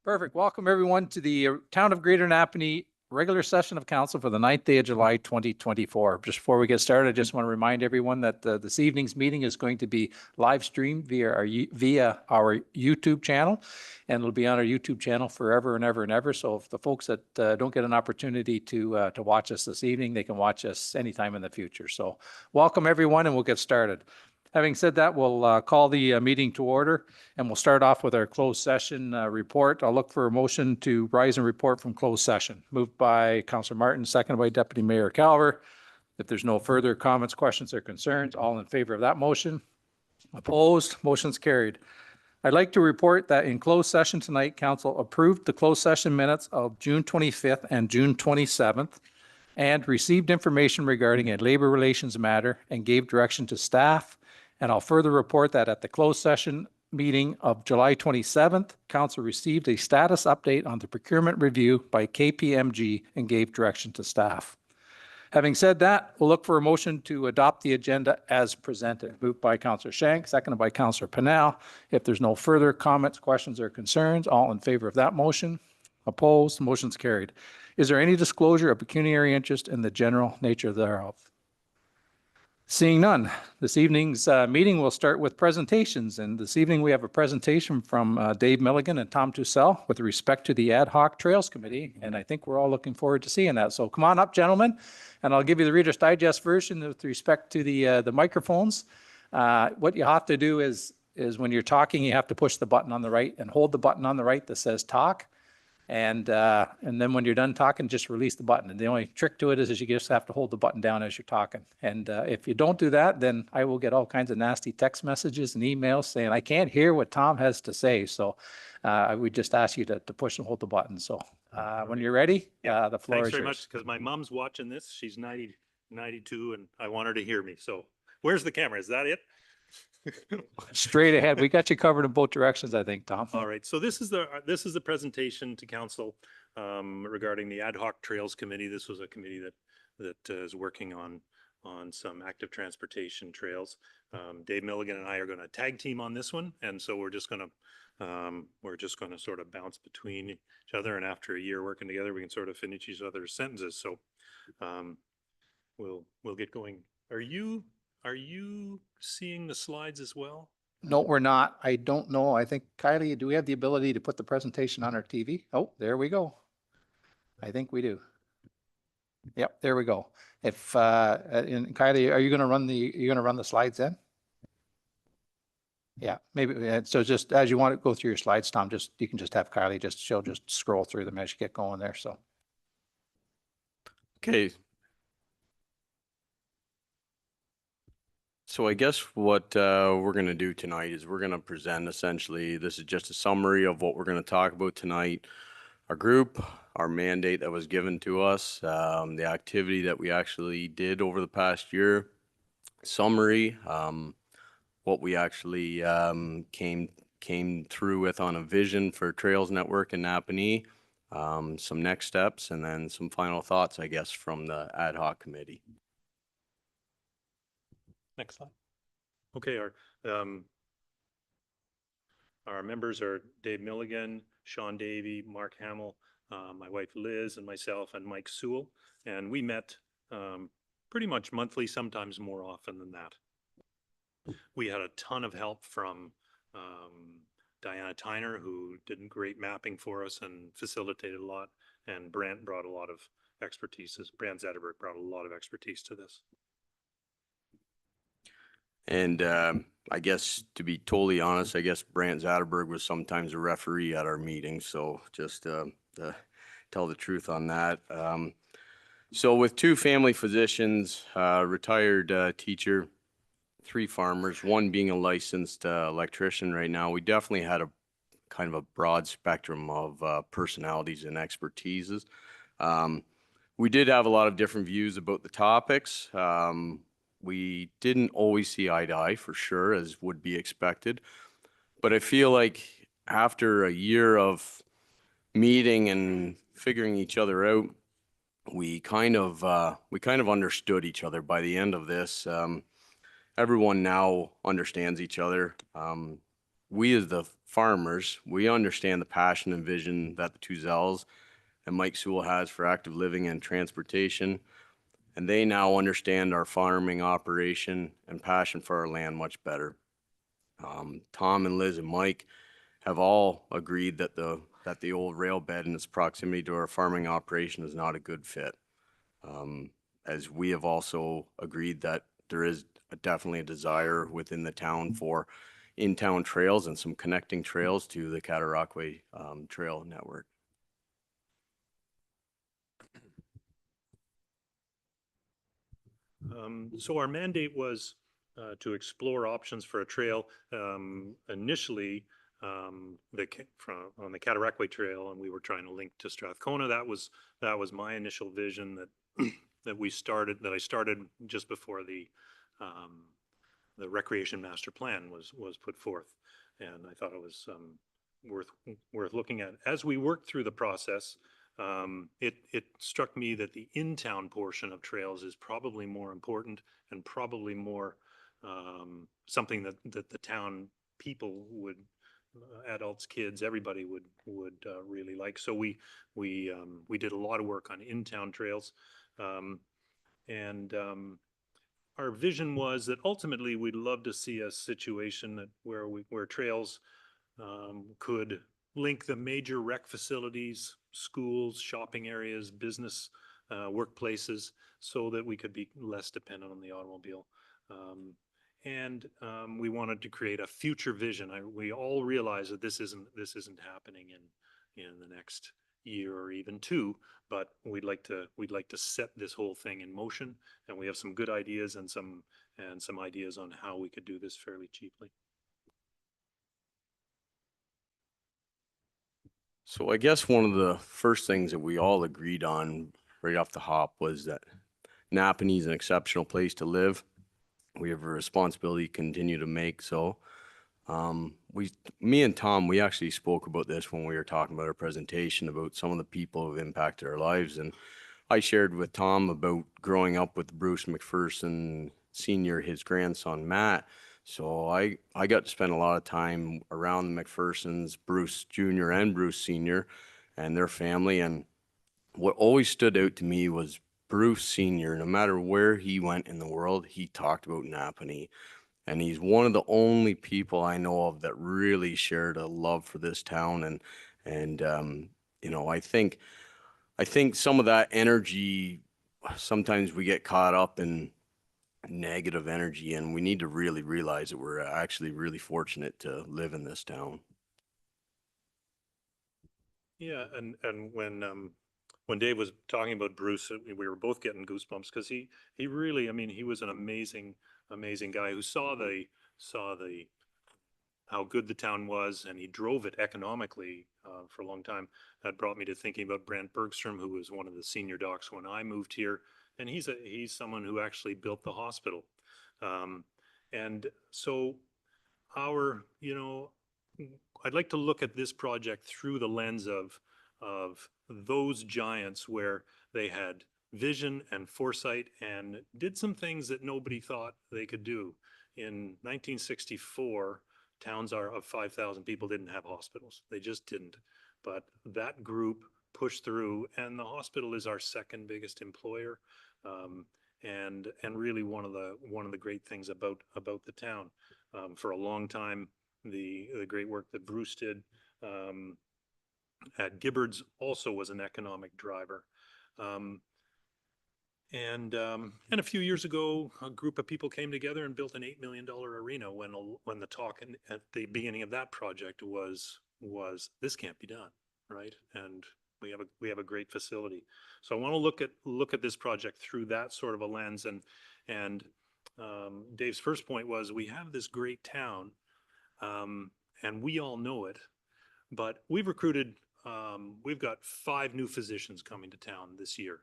Perfect. Welcome everyone to the Town of Greater Napanee regular session of council for the 9th day of July 2024. Just before we get started, I just want to remind everyone that this evening's meeting is going to be live streamed via our YouTube channel, and it'll be on our YouTube channel forever and ever and ever. So if the folks that don't get an opportunity to watch us this evening, they can watch us anytime in the future. So welcome everyone, and we'll get started. Having said that, we'll call the meeting to order, and we'll start off with our closed session report. I'll look for a motion to rise and report from closed session. Moved by Councillor Martin, seconded by Deputy Mayor Calver. If there's no further comments, questions, or concerns, all in favor of that motion? Opposed? Motion's carried. I'd like to report that in closed session tonight, Council approved the closed session minutes of June 25th and June 27th, and received information regarding a labor relations matter and gave direction to staff. And I'll further report that at the closed session meeting of July 27th, Council received a status update on the procurement review by KPMG and gave direction to staff. Having said that, we'll look for a motion to adopt the agenda as presented. Moved by Councillor Shank, seconded by Councillor Pennell. If there's no further comments, questions, or concerns, all in favor of that motion? Opposed? Motion's carried. Is there any disclosure of pecuniary interest in the general nature thereof? Seeing none, this evening's meeting will start with presentations. And this evening we have a presentation from Dave Milligan and Tom Tussell with respect to the Ad Hoc Trails Committee. And I think we're all looking forward to seeing that. So come on up, gentlemen, and I'll give you the Reader's Digest version with respect to the microphones. What you have to do is when you're talking, you have to push the button on the right and hold the button on the right that says talk. And then when you're done talking, just release the button. And the only trick to it is you just have to hold the button down as you're talking. And if you don't do that, then I will get all kinds of nasty text messages and emails saying, I can't hear what Tom has to say. So I would just ask you to push and hold the button. So when you're ready, the floor is yours. Thanks very much, because my mom's watching this. She's 92, and I want her to hear me. So where's the camera? Is that it? Straight ahead. We got you covered in both directions, I think, Tom. All right. So this is the presentation to council regarding the Ad Hoc Trails Committee. This was a committee that is working on some active transportation trails. Dave Milligan and I are going to tag team on this one, and so we're just going to sort of bounce between each other. And after a year working together, we can sort of finish each other's sentences. So we'll get going. Are you seeing the slides as well? No, we're not. I don't know. I think, Kylie, do we have the ability to put the presentation on our TV? Oh, there we go. I think we do. Yep, there we go. If and Kylie, are you going to run the slides then? Yeah, maybe. So just as you want to go through your slides, Tom, you can just have Kylie she'll just scroll through them as you get going there. So. Okay. So I guess what we're going to do tonight is we're going to present essentially, this is just a summary of what we're going to talk about tonight. Our group, our mandate that was given to us, the activity that we actually did over the past year, summary, what we actually came through with on a vision for Trails Network in Napanee, some next steps, and then some final thoughts, I guess, from the ad hoc committee. Next slide. Okay, our members are Dave Milligan, Sean Davey, Mark Hamill, my wife Liz, and myself, and Mike Sewell. And we met pretty much monthly, sometimes more often than that. We had a ton of help from Diana Tyner, who did great mapping for us and facilitated a lot. And Brant brought a lot of expertise. Brant Zetterberg brought a lot of expertise to this. And I guess, to be totally honest, I guess Brant Zetterberg was sometimes a referee at our meetings. So just to tell the truth on that. So with 2 family physicians, retired teacher, 3 farmers, 1 being a licensed electrician right now, we definitely had a kind of a broad spectrum of personalities and expertises. We did have a lot of different views about the topics. We didn't always see eye to eye, for sure, as would be expected. But I feel like after a year of meeting and figuring each other out, we kind of understood each other by the end of this. Everyone now understands each other. We as the farmers, we understand the passion and vision that the two Zels and Mike Sewell has for active living and transportation. And they now understand our farming operation and passion for our land much better. Tom and Liz and Mike have all agreed that the old rail bed and its proximity to our farming operation is not a good fit. As we have also agreed that there is definitely a desire within the town for in-town trails and some connecting trails to the Cataraqui Trail Network. So our mandate was to explore options for a trail. Initially, on the Cataraqui Trail, and we were trying to link to Strathcona. That was my initial vision that I started just before the Recreation Master Plan was put forth, and I thought it was worth looking at. As we worked through the process, it struck me that the in-town portion of trails is probably more important and probably more something that the town people would, adults, kids, everybody would really like. So we did a lot of work on in-town trails, and our vision was that ultimately we'd love to see a situation where trails could link the major rec facilities, schools, shopping areas, business, workplaces, so that we could be less dependent on the automobile. We wanted to create a future vision. We all realize that this isn't happening in the next year or even two, but we'd like to set this whole thing in motion, and we have some good ideas and some ideas on how we could do this fairly cheaply. So I guess one of the first things that we all agreed on right off the hop was that Napanee is an exceptional place to live. We have a responsibility to continue to make so. Me and Tom, we actually spoke about this when we were talking about our presentation about some of the people who have impacted our lives. And I shared with Tom about growing up with Bruce McPherson Sr., his grandson, Matt. So I got to spend a lot of time around the McPhersons, Bruce Jr. and Bruce Sr. and their family. And what always stood out to me was Bruce Sr., no matter where he went in the world, he talked about Napanee. And he's one of the only people I know of that really shared a love for this town. And you know, I think some of that energy, sometimes we get caught up in negative energy, and we need to really realize that we're actually really fortunate to live in this town. Yeah, and when Dave was talking about Bruce, we were both getting goosebumps because he really, I mean, he was an amazing guy who saw the how good the town was, and he drove it economically for a long time. That brought me to thinking about Brant Bergstrom, who was one of the senior docs when I moved here, and he's someone who actually built the hospital. And so you know, I'd like to look at this project through the lens of those giants where they had vision and foresight and did some things that nobody thought they could do. In 1964, towns of 5,000 people didn't have hospitals. They just didn't. But that group pushed through, and the hospital is our second biggest employer, and really one of the great things about the town. For a long time, the great work that Bruce did at Gibberts also was an economic driver. And a few years ago, a group of people came together and built an $8 million arena when the talk at the beginning of that project was this can't be done, right? And we have a great facility. So I want to look at this project through that sort of a lens. And Dave's first point was we have this great town, and we all know it, but we've recruited. We've got 5 new physicians coming to town this year.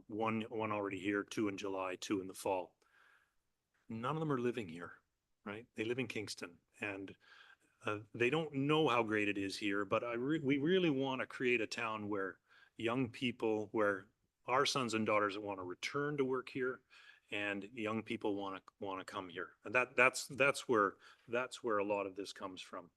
One already here, 2 in July, 2 in the fall. None of them are living here, right? They live in Kingston, and they don't know how great it is here. But we really want to create a town where young people, where our sons and daughters want to return to work here, and young people want to come here, and that's where a lot of this comes from.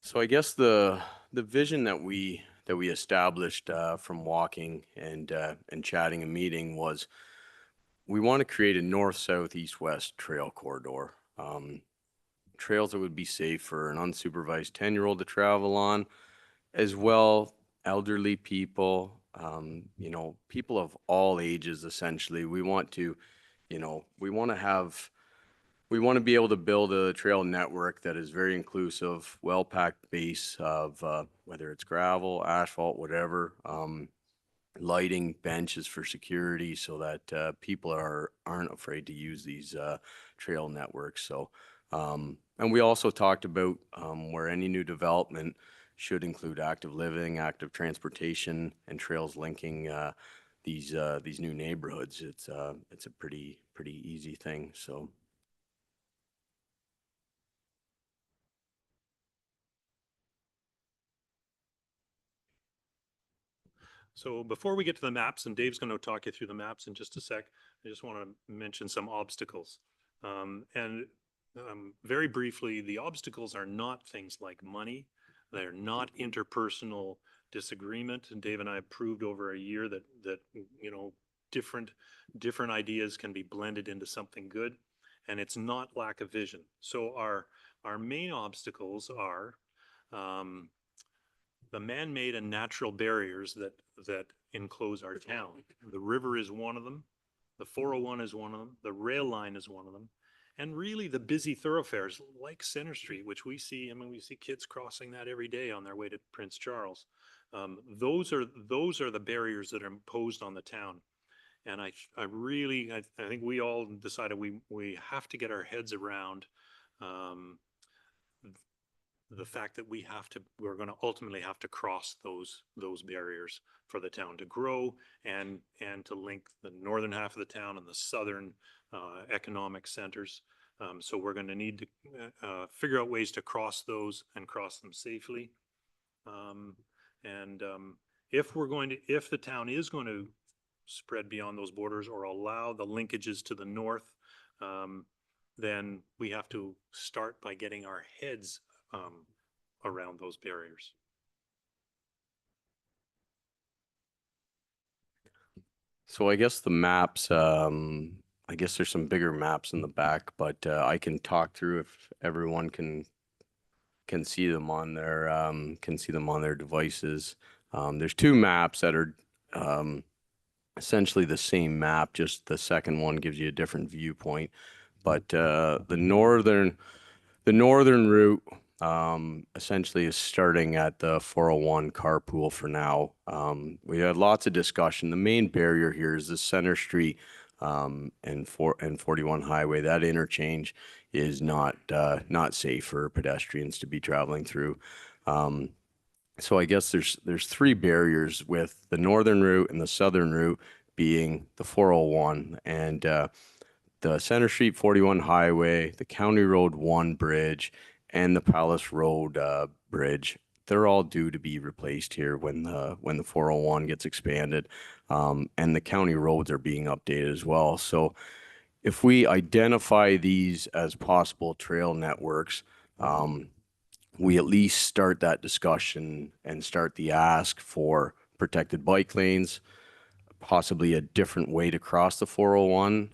So I guess the vision that we established from walking and chatting and meeting was we want to create a north, south, east, west trail corridor. Trails that would be safe for an unsupervised 10-year-old to travel on, as well elderly people, you know, people of all ages. Essentially, we want to, you know, we want to be able to build a trail network that is very inclusive, well-packed base of whether it's gravel, asphalt, whatever, lighting, benches for security, so that people aren't afraid to use these trail networks. So, and we also talked about where any new development should include active living, active transportation, and trails linking these new neighborhoods. It's a pretty easy thing. So. So before we get to the maps, and Dave's going to talk you through the maps in just a sec, I just want to mention some obstacles. Very briefly, the obstacles are not things like money. They're not interpersonal disagreement. And Dave and I have proved over a year that you know, different ideas can be blended into something good. And it's not lack of vision. So our main obstacles are the man-made and natural barriers that enclose our town. The river is one of them. The 401 is one of them. The rail line is one of them. And really the busy thoroughfares like Center Street, which we see, I mean, we see kids crossing that every day on their way to Prince Charles. Those are the barriers that are imposed on the town. And I think we all decided we have to get our heads around the fact that we're going to ultimately have to cross those barriers for the town to grow and to link the northern half of the town and the southern economic centers. So we're going to need to figure out ways to cross those and cross them safely. If the town is going to spread beyond those borders or allow the linkages to the north, then we have to start by getting our heads around those barriers. So I guess the maps, I guess there's some bigger maps in the back, but I can talk through if everyone can see them on their devices. There's two maps that are essentially the same map, just the second one gives you a different viewpoint. But the northern route essentially is starting at the 401 carpool for now. We had lots of discussion. The main barrier here is the Center Street and 41 highway. That interchange is not safe for pedestrians to be traveling through. So I guess there's three barriers, with the northern route and the southern route being the 401 and the Center Street 41 highway, the County Road 1 bridge, and the Palace Road bridge. They're all due to be replaced here when the 401 gets expanded, and the county roads are being updated as well. So if we identify these as possible trail networks, we at least start that discussion and start the ask for protected bike lanes, possibly a different way to cross the 401.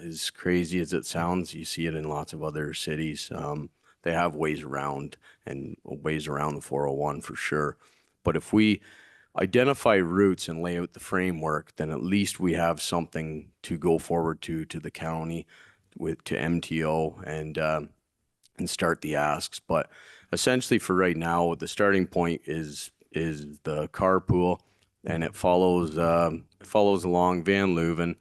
As crazy as it sounds, you see it in lots of other cities. They have ways around the 401 for sure. But if we identify routes and lay out the framework, then at least we have something to go forward to the county, to MTO, and start the asks. But essentially for right now, the starting point is the carpool, and it follows along Van Leuven,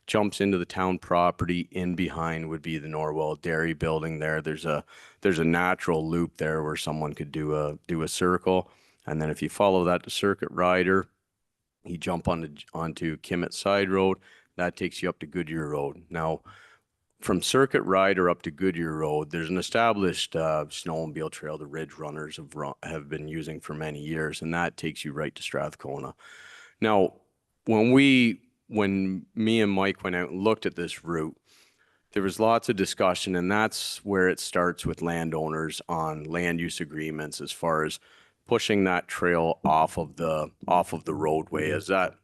jumps into the town property. In behind would be the Norwell Dairy building there. There's a natural loop there where someone could do a circle. And then if you follow that to Circuit Rider, you jump onto Kimmett Side Road. That takes you up to Goodyear Road. Now, from Circuit Rider up to Goodyear Road, there's an established snowmobile trail the Ridge Runners have been using for many years, and that takes you right to Strathcona. Now, when me and Mike went out and looked at this route, there was lots of discussion, and that's where it starts with landowners on land use agreements as far as pushing that trail off of the roadway, as that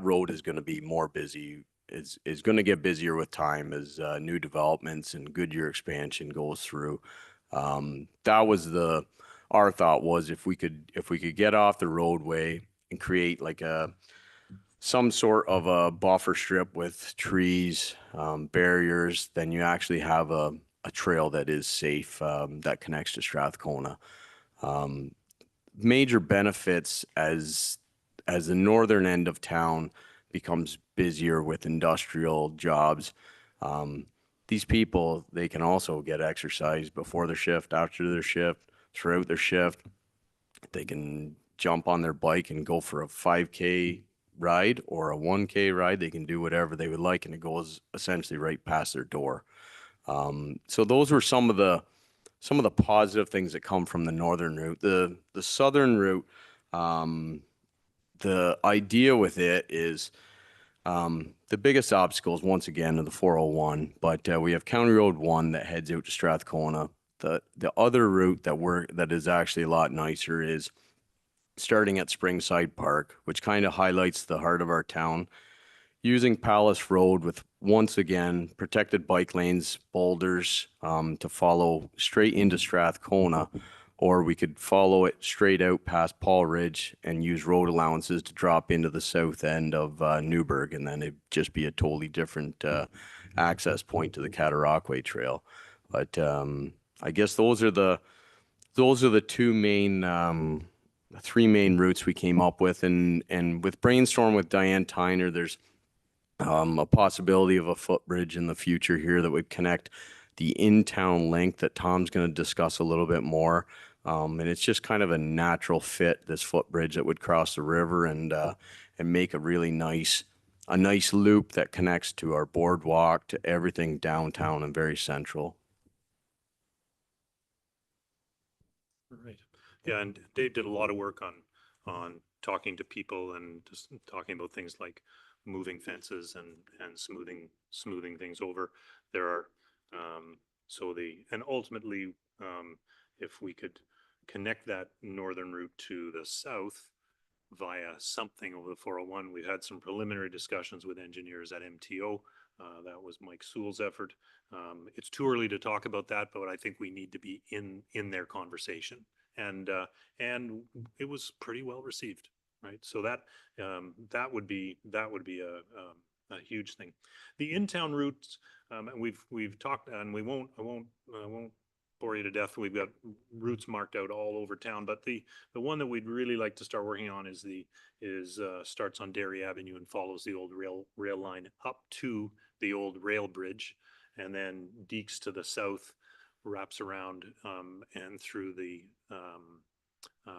road is going to be more busy, is going to get busier with time as new developments and Goodyear expansion goes through. That was our thought was if we could get off the roadway and create like some sort of a buffer strip with trees, barriers, then you actually have a trail that is safe, that connects to Strathcona. Major benefits as the northern end of town becomes busier with industrial jobs. These people, they can also get exercise before their shift, after their shift, throughout their shift. They can jump on their bike and go for a 5K ride or a 1K ride. They can do whatever they would like, and it goes essentially right past their door. So those were some of the positive things that come from the northern route. The southern route, the idea with it is the biggest obstacle is once again the 401, but we have County Road 1 that heads out to Strathcona. The other route that is actually a lot nicer is starting at Springside Park, which kind of highlights the heart of our town, using Palace Road with, once again, protected bike lanes, boulders, to follow straight into Strathcona, or we could follow it straight out past Paul Ridge and use road allowances to drop into the south end of Newburgh, and then it'd just be a totally different access point to the Cataraqui Trail. But I guess those are the three main routes we came up with, and with brainstorm with Diane Tyner, there's a possibility of a footbridge in the future here that would connect the in-town link that Tom's going to discuss a little bit more. And it's just kind of a natural fit, this footbridge that would cross the river and make a really nice loop that connects to our boardwalk, to everything downtown and very central. Right. Yeah, and Dave did a lot of work on talking to people and just talking about things like moving fences and smoothing things over. There are and ultimately, if we could connect that northern route to the south via something over the 401, we've had some preliminary discussions with engineers at MTO. That was Mike Sewell's effort. It's too early to talk about that, but I think we need to be in their conversation, and it was pretty well received, right? So that would be a huge thing. The in-town routes, and we've talked, and I won't bore you to death. We've got routes marked out all over town, but the one that we'd really like to start working on is starts on Dairy Avenue and follows the old rail line up to the old rail bridge, and then deeks to the south, wraps around and through the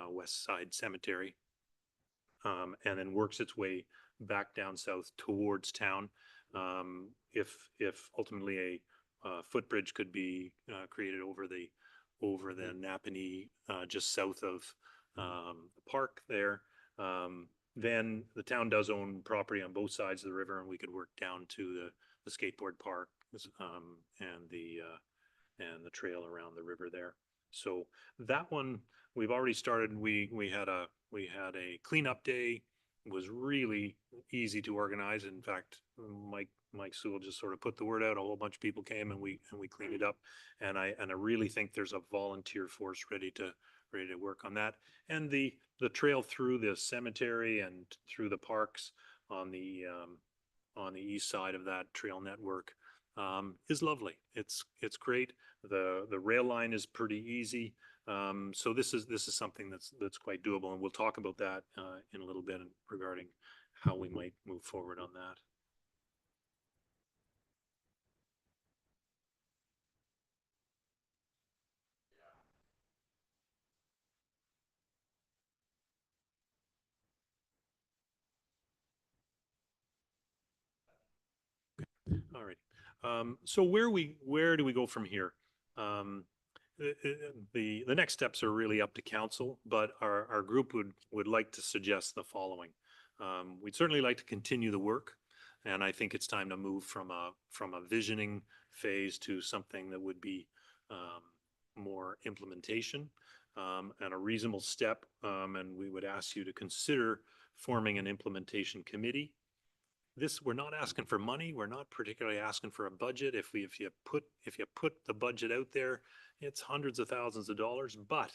West Side Cemetery, and then works its way back down south towards town. If ultimately a footbridge could be created over the Napanee, just south of the park there, then the town does own property on both sides of the river, and we could work down to the skateboard park and the trail around the river there. So that one we've already started. We had a cleanup day. It was really easy to organize. In fact, Mike Sewell just sort of put the word out. A whole bunch of people came, and we cleaned it up. And I really think there's a volunteer force ready to work on that. And the trail through the cemetery and through the parks on the east side of that trail network is lovely. It's great. The rail line is pretty easy. So this is something that's quite doable, and we'll talk about that in a little bit regarding how we might move forward on that. All right. So where do we go from here? The next steps are really up to council, but our group would like to suggest the following. We'd certainly like to continue the work And I think it's time to move from a visioning phase to something that would be more implementation and a reasonable step. And we would ask you to consider forming an implementation committee. We're not asking for money. We're not particularly asking for a budget. If you put the budget out there, it's hundreds of thousands of dollars. But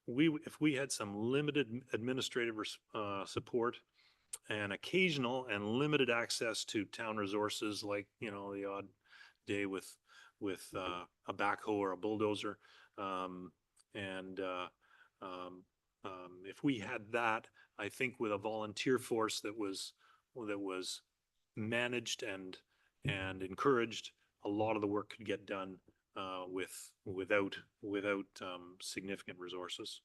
if we had some limited administrative support and occasional and limited access to town resources, like the odd day with a backhoe or a bulldozer, and if we had that, I think with a volunteer force that was managed and encouraged, a lot of the work could get done without significant resources.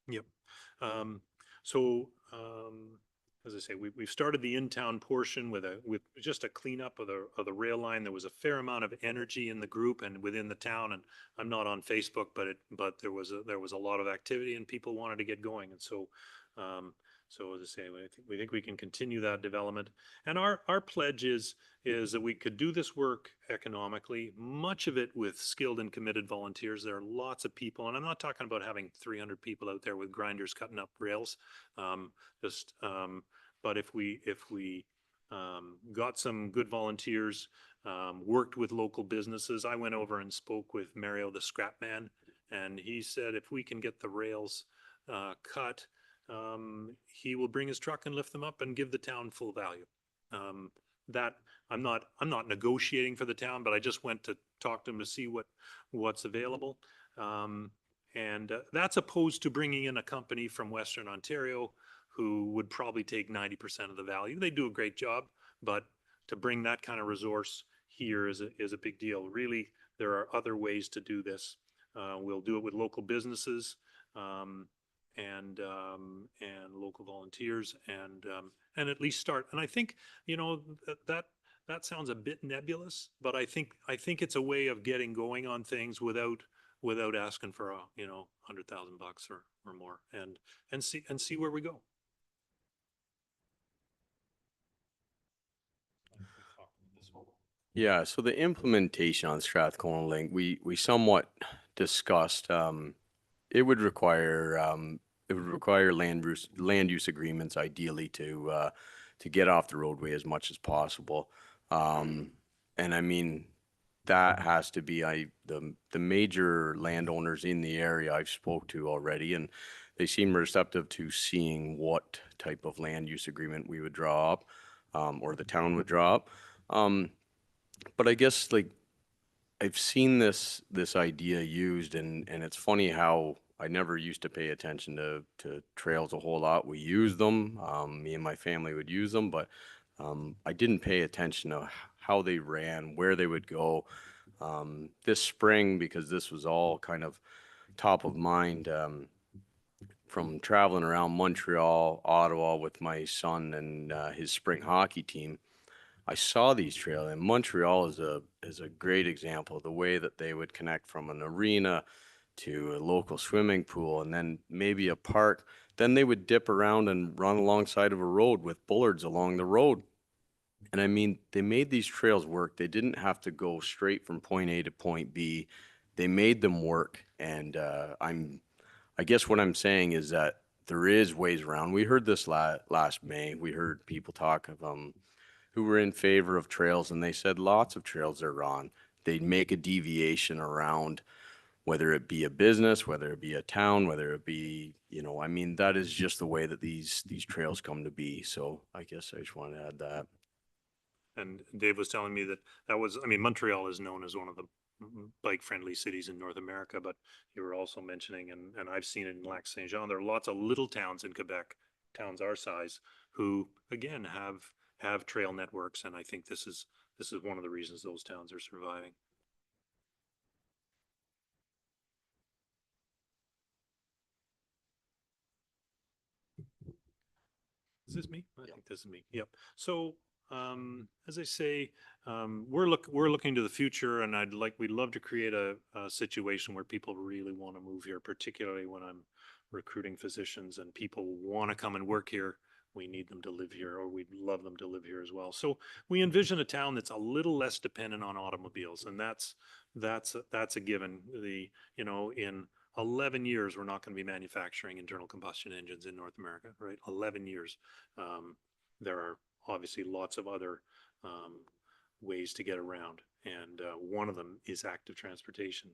Yep. As I say, we've started the in-town portion with just a cleanup of the rail line. There was a fair amount of energy in the group and within the town. And I'm not on Facebook, but there was a lot of activity and people wanted to get going. And so as I say, we think we can continue that development. And our pledge is that we could do this work economically, much of it with skilled and committed volunteers. There are lots of people, and I'm not talking about having 300 people out there with grinders cutting up rails. But if we got some good volunteers, worked with local businesses. I went over and spoke with Mario the scrap man, and he said if we can get the rails cut, he will bring his truck and lift them up and give the town full value. That I'm not negotiating for the town, but I just went to talk to him to see what's available. And that's opposed to bringing in a company from Western Ontario who would probably take 90% of the value. They do a great job, but to bring that kind of resource here is a big deal. Really, there are other ways to do this. We'll do it with local businesses and local volunteers and at least start. And I think that sounds a bit nebulous, but I think it's a way of getting going on things without asking for $100,000 or more, and see where we go. Yeah, so the implementation on Strathcona Link, we somewhat discussed, it would require land use agreements ideally to get off the roadway as much as possible. And I mean, that has to be the major landowners in the area I've spoke to already, and they seem receptive to seeing what type of land use agreement we would draw up, or the town would draw up. But I guess like I've seen this idea used, and it's funny how I never used to pay attention to trails a whole lot. We use them, me and my family would use them, but I didn't pay attention to how they ran, where they would go. This spring, because this was all kind of top of mind, from traveling around Montreal, Ottawa with my son and his spring hockey team, I saw these trails, and Montreal is a great example of the way that they would connect from an arena to a local swimming pool and then maybe a park. Then they would dip around and run alongside of a road with bullards along the road. And I mean, they made these trails work. They didn't have to go straight from point A to point B. They made them work. And I guess what I'm saying is that there is ways around. We heard this last May. We heard people talk of who were in favor of trails, and they said lots of trails are on. They'd make a deviation around, whether it be a business, whether it be a town, whether it be, I mean, that is just the way that these trails come to be. So I guess I just wanted to add that. And Dave was telling me that Montreal is known as one of the bike-friendly cities in North America, but you were also mentioning, and I've seen it in Lac Saint Jean, there are lots of little towns in Quebec, towns our size, who again have trail networks, and I think this is one of the reasons those towns are surviving. Is this me? I think this is me. Yep. So as I say, we're looking to the future, and we'd love to create a situation where people really want to move here, particularly when recruiting physicians and people want to come and work here, we need them to live here, or we'd love them to live here as well. So we envision a town that's a little less dependent on automobiles, and that's a given. In 11 years, we're not going to be manufacturing internal combustion engines in North America, right? 11 years. There are obviously lots of other ways to get around, and one of them is active transportation.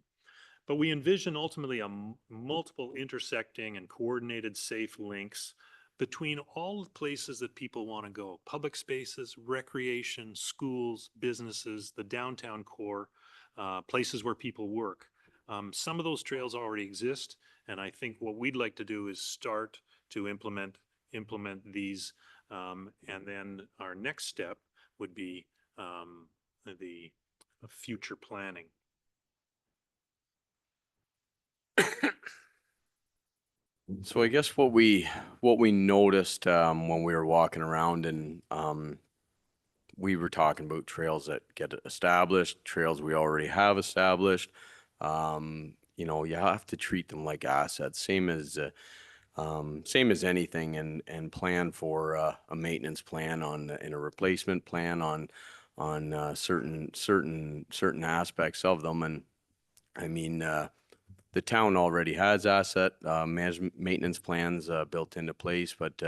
But we envision ultimately multiple intersecting and coordinated safe links between all the places that people want to go: public spaces, recreation, schools, businesses, the downtown core, places where people work. Some of those trails already exist, and I think what we'd like to do is start to implement these, and then our next step would be the future planning. So I guess what we noticed when we were walking around, and we were talking about trails that get established, trails we already have established. You have to treat them like assets, same as anything, and plan for a maintenance plan and a replacement plan on certain aspects of them. And I mean, the town already has asset management maintenance plans built into place, but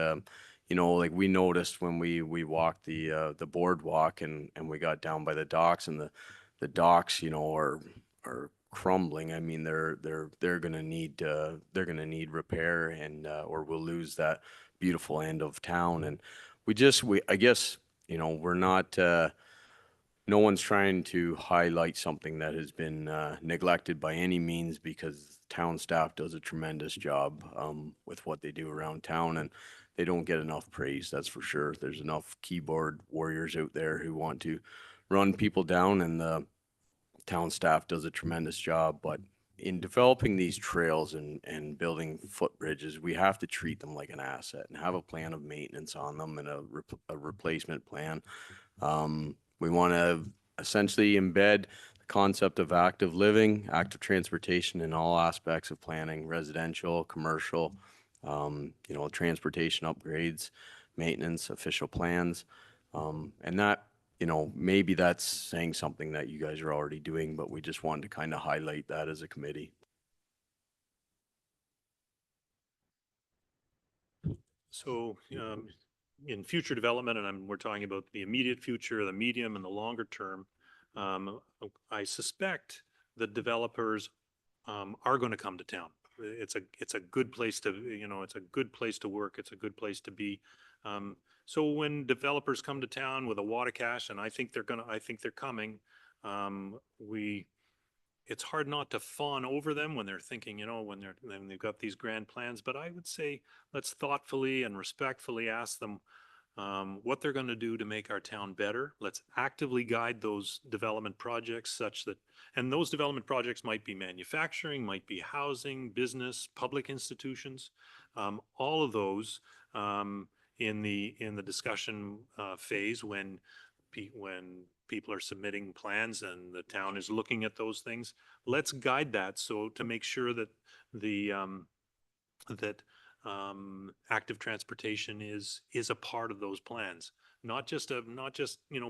like we noticed when we walked the boardwalk, and we got down by the docks, and the docks are crumbling. I mean, they're gonna need repair, and or we'll lose that beautiful end of town. And I guess we're not. No one's trying to highlight something that has been neglected by any means, because town staff does a tremendous job with what they do around town, and they don't get enough praise, that's for sure. There's enough keyboard warriors out there who want to run people down, and the town staff does a tremendous job. But in developing these trails and building footbridges, we have to treat them like an asset and have a plan of maintenance on them, and a replacement plan. We want to essentially embed the concept of active living, active transportation in all aspects of planning: residential, commercial, transportation upgrades, maintenance, official plans. And that, maybe that's saying something that you guys are already doing, but we just wanted to kind of highlight that as a committee. So in future development, and we're talking about the immediate future, the medium and the longer term, I suspect that developers are going to come to town. It's a good place to, it's a good place to work. It's a good place to be. So when developers come to town with a wad of cash, and I think they're coming, it's hard not to fawn over them when they're thinking, when they've got these grand plans. But I would say let's thoughtfully and respectfully ask them what they're going to do to make our town better. Let's actively guide those development projects such that, and those development projects might be manufacturing, might be housing, business, public institutions, all of those in the discussion phase when people are submitting plans and the town is looking at those things. Let's guide that, so to make sure that the active transportation is a part of those plans. Not just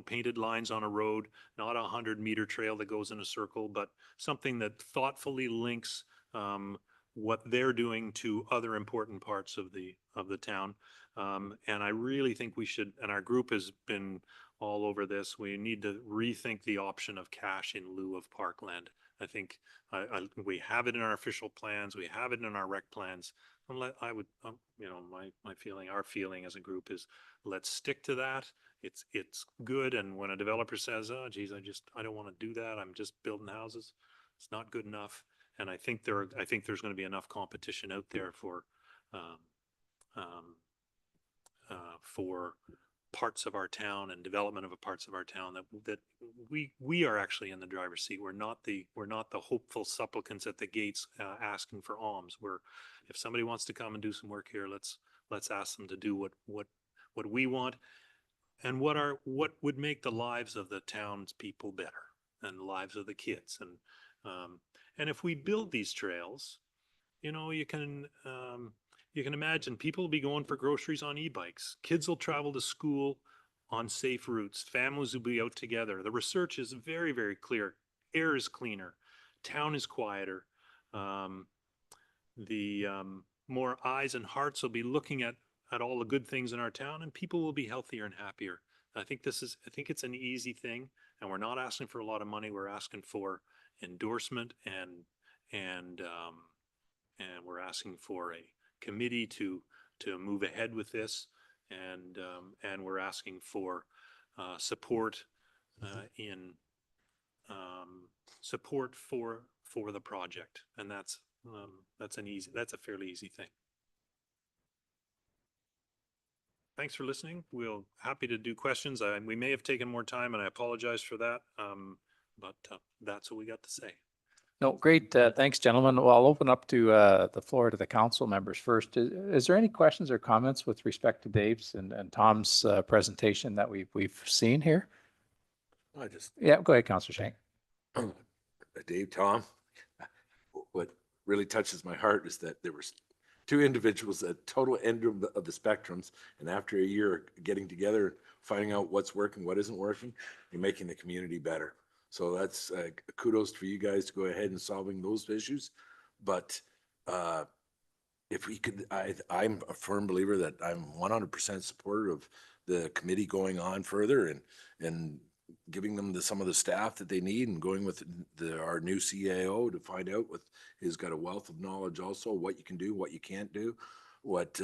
painted lines on a road, not a 100-meter trail that goes in a circle, but something that thoughtfully links what they're doing to other important parts of the town. And I really think we should, and our group has been all over this, we need to rethink the option of cash in lieu of parkland. I think we have it in our official plans, we have it in our rec plans. I would, our feeling as a group is, let's stick to that. It's good. And when a developer says, "Oh, geez, I don't want to do that, I'm just building houses," it's not good enough. And I think there's going to be enough competition out there for parts of our town and development of parts of our town that we are actually in the driver's seat. We're not the hopeful supplicants at the gates asking for alms. If somebody wants to come and do some work here, let's ask them to do what we want, and what would make the lives of the town's people better, and the lives of the kids. And if we build these trails, you know, you can imagine people will be going for groceries on e-bikes. Kids will travel to school on safe routes. Families will be out together. The research is very, very clear. Air is cleaner. Town is quieter. The more eyes and hearts will be looking at all the good things in our town, and people will be healthier and happier. I think it's an easy thing, and we're not asking for a lot of money. We're asking for endorsement and we're asking for a committee to move ahead with this, and we're asking for support in support for the project, and that's a fairly easy thing. Thanks for listening. We'll happy to do questions. We may have taken more time, and I apologize for that. But that's what we got to say. No, great. Thanks, gentlemen. Well, I'll open up to the floor to the council members first. Is there any questions or comments with respect to Dave's and Tom's presentation that we've seen here? Yeah, go ahead, Councillor Shank. Dave, Tom, what really touches my heart is that there were two individuals at total end of the spectrums, and after a year getting together, finding out what's working, what isn't working, and making the community better. So that's kudos for you guys to go ahead and solving those issues. But if we could, I'm a firm believer that I'm 100% supportive of the committee going on further and giving them some of the staff that they need, and going with our new CAO to find out he's got a wealth of knowledge also, what you can do, what you can't do. What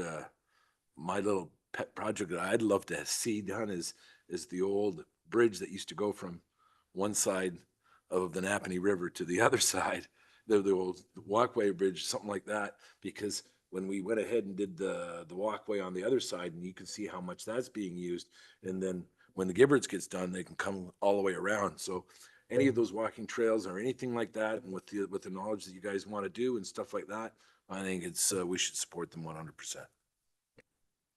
my little pet project that I'd love to see done is the old bridge that used to go from one side of the Napanee River to the other side, the old walkway bridge, something like that, because when we went ahead and did the walkway on the other side, and you can see how much that's being used, and then when the Gibberts gets done, they can come all the way around. So any of those walking trails or anything like that, and with the knowledge that you guys want to do and stuff like that, I think it's we should support them 100%.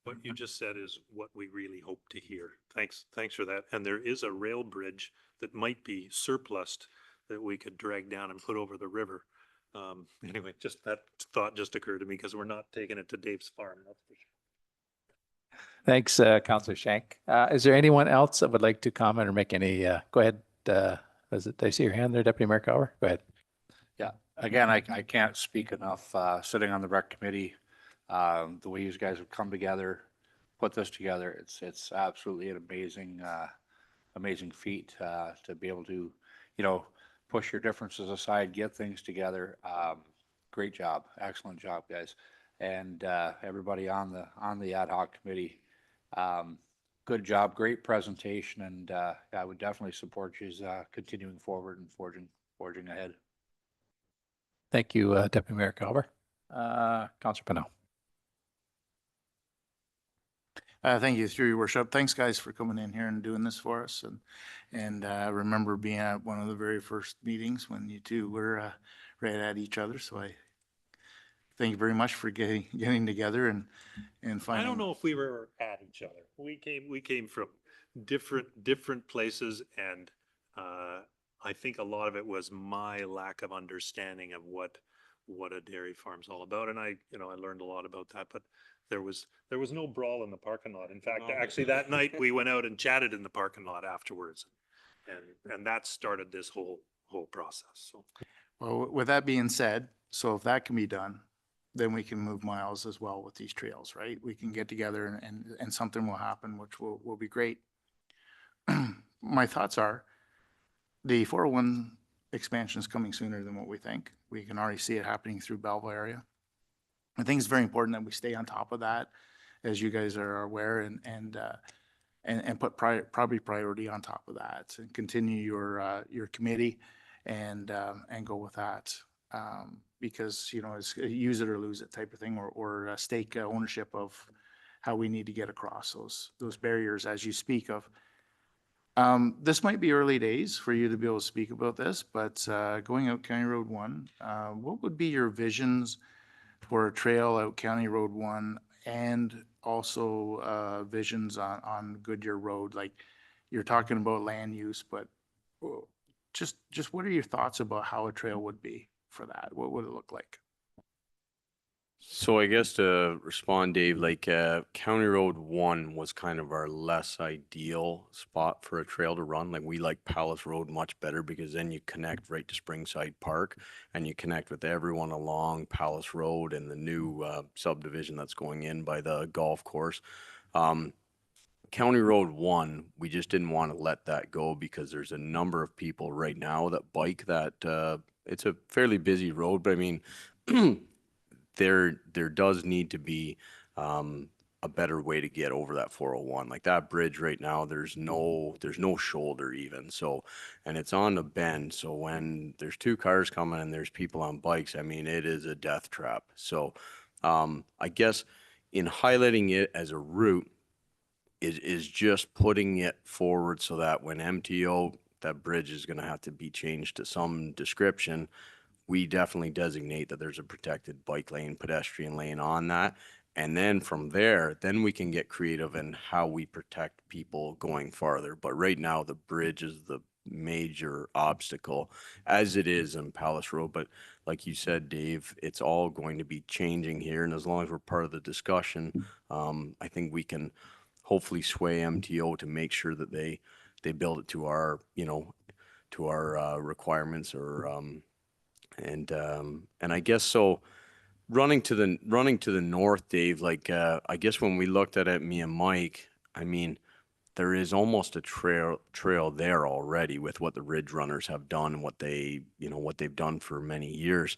What you just said is what we really hope to hear. Thanks for that. And there is a rail bridge that might be surplused that we could drag down and put over the river. Anyway, just that thought just occurred to me, because we're not taking it to Dave's farm, that's for sure. Thanks, Councillor Shank. Is there anyone else that would like to comment or make any, go ahead. Did I see your hand there, Deputy Mayor Cower? Go ahead. Yeah, again, I can't speak enough, sitting on the rec committee, the way you guys have come together, put this together, it's absolutely an amazing feat, to be able to, push your differences aside, get things together. Great job, excellent job, guys. And everybody on the ad hoc committee, good job, great presentation, and I would definitely support you continuing forward and forging ahead. Thank you, Deputy Mayor Cower. Councillor Pennell. Thank you, through your worship. Thanks, guys, for coming in here and doing this for us. And I remember being at one of the very first meetings when you two were right at each other. So I thank you very much for getting together and finding. I don't know if we were at each other. We came from different places, and I think a lot of it was my lack of understanding of what a dairy farm's all about. And I learned a lot about that, but there was no brawl in the parking lot. In fact, actually that night we went out and chatted in the parking lot afterwards, and that started this whole process. So, well, with that being said, so if that can be done, then we can move miles as well with these trails, right? We can get together and something will happen, which will be great. My thoughts are the 401 expansion is coming sooner than what we think. We can already see it happening through Belleville area. I think it's very important that we stay on top of that, as you guys are aware, and put probably priority on top of that, and continue your committee and go with that. Because, it's a use it or lose it type of thing, or stake ownership of how we need to get across those barriers as you speak of. This might be early days for you to be able to speak about this, but going out County Road 1, what would be your visions for a trail out County Road 1, and also visions on Goodyear Road? Like, you're talking about land use, but just what are your thoughts about how a trail would be for that? What would it look like? So I guess to respond, Dave, like County Road 1 was kind of our less ideal spot for a trail to run. Like we like Palace Road much better because then you connect right to Springside Park and you connect with everyone along Palace Road and the new subdivision that's going in by the golf course. Um, County Road 1, we just didn't want to let that go because there's a number of people right now that bike that it's a fairly busy road, but I mean, there does need to be a better way to get over that 401. Like that bridge right now, there's no shoulder even. So, and it's on the bend. So when there's two cars coming and there's people on bikes, I mean, it is a death trap. So, I guess in highlighting it as a route is just putting it forward so that when MTO, that bridge is going to have to be changed to some description, we definitely designate that there's a protected bike lane, pedestrian lane on that. And then from there, then we can get creative in how we protect people going farther. But right now, the bridge is the major obstacle as it is in Palace Road. But like you said, Dave, it's all going to be changing here. And as long as we're part of the discussion, I think we can hopefully sway MTO to make sure that they build it to our, to our requirements or, and I guess so running to the north, Dave, like I guess when we looked at it, me and Mike, I mean, there is almost a trail there already with what the Ridge Runners have done and what what they've done for many years.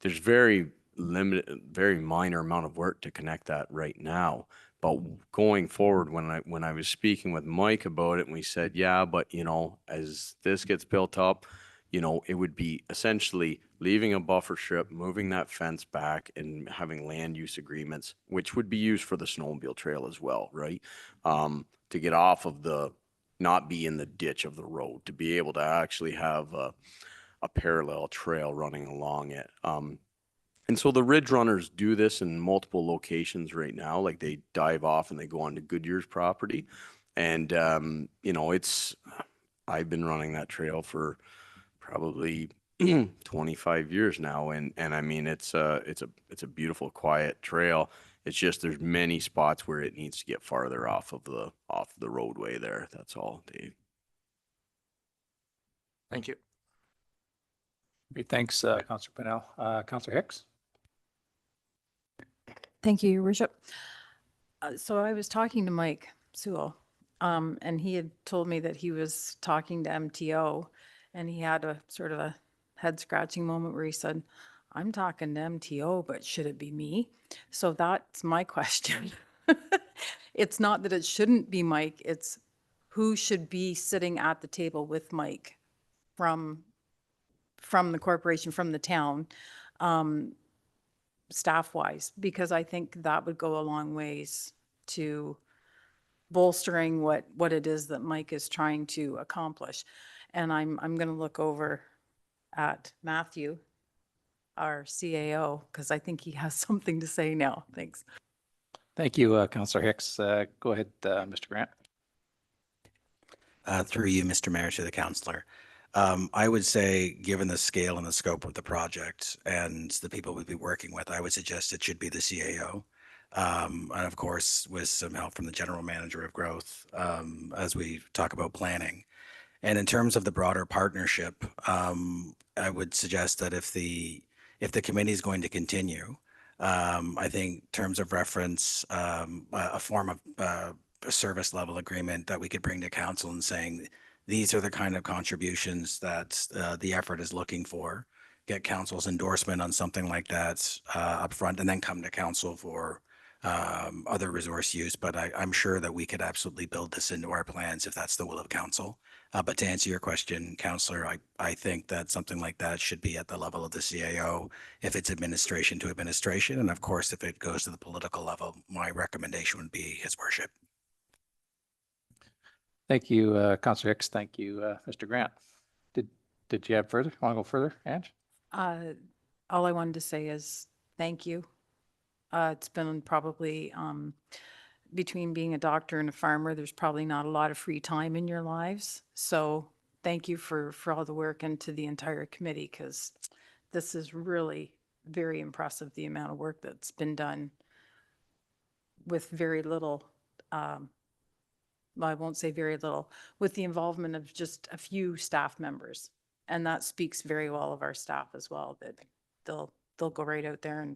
There's very limited, very minor amount of work to connect that right now. But going forward, when I was speaking with Mike about it, and we said, yeah, but as this gets built up, it would be essentially leaving a buffer strip, moving that fence back, and having land use agreements, which would be used for the snowmobile trail as well, right? To get off of not be in the ditch of the road, to be able to actually have a parallel trail running along it. And so the Ridge Runners do this in multiple locations right now. Like they dive off and they go onto Goodyear's property. And, I've been running that trail for probably 25 years now. And I mean, it's a beautiful, quiet trail. It's just, there's many spots where it needs to get farther off of the roadway there. That's all, Dave. Thank you. Great, thanks, Councillor Pennell. Councillor Hicks? Thank you, Your Worship. So I was talking to Mike Sewell, and he had told me that he was talking to MTO, and he had a sort of a head scratching moment where he said, I'm talking to MTO, but should it be me? So that's my question. It's not that it shouldn't be Mike, it's who should be sitting at the table with Mike from the corporation, from the town, staff-wise, because I think that would go a long ways to bolstering what it is that Mike is trying to accomplish. And I'm going to look over at Matthew, our CAO, because I think he has something to say now. Thanks. Thank you, Councillor Hicks. Go ahead, Mr. Grant. Through you, Mr. Mayor, to the councillor. I would say, given the scale and the scope of the project and the people we'd be working with, I would suggest it should be the CAO. And of course, with some help from the general manager of growth, as we talk about planning. And in terms of the broader partnership, I would suggest that if the committee is going to continue, I think terms of reference, a form of a service level agreement that we could bring to council and saying, these are the kind of contributions that the effort is looking for. Get council's endorsement on something like that up front, and then come to council for other resource use. But I'm sure that we could absolutely build this into our plans if that's the will of council. But to answer your question, councillor, I think that something like that should be at the level of the CAO if it's administration to administration. And of course, if it goes to the political level, my recommendation would be his worship. Thank you, Councillor Hicks. Thank you, Mr. Grant. Did you have further? Want to go further, Ange? All I wanted to say is thank you. It's been probably between being a doctor and a farmer, there's probably not a lot of free time in your lives. So thank you for all the work and to the entire committee, because this is really very impressive, the amount of work that's been done with very little, well, I won't say very little, with the involvement of just a few staff members. And that speaks very well of our staff as well, that they'll go right out there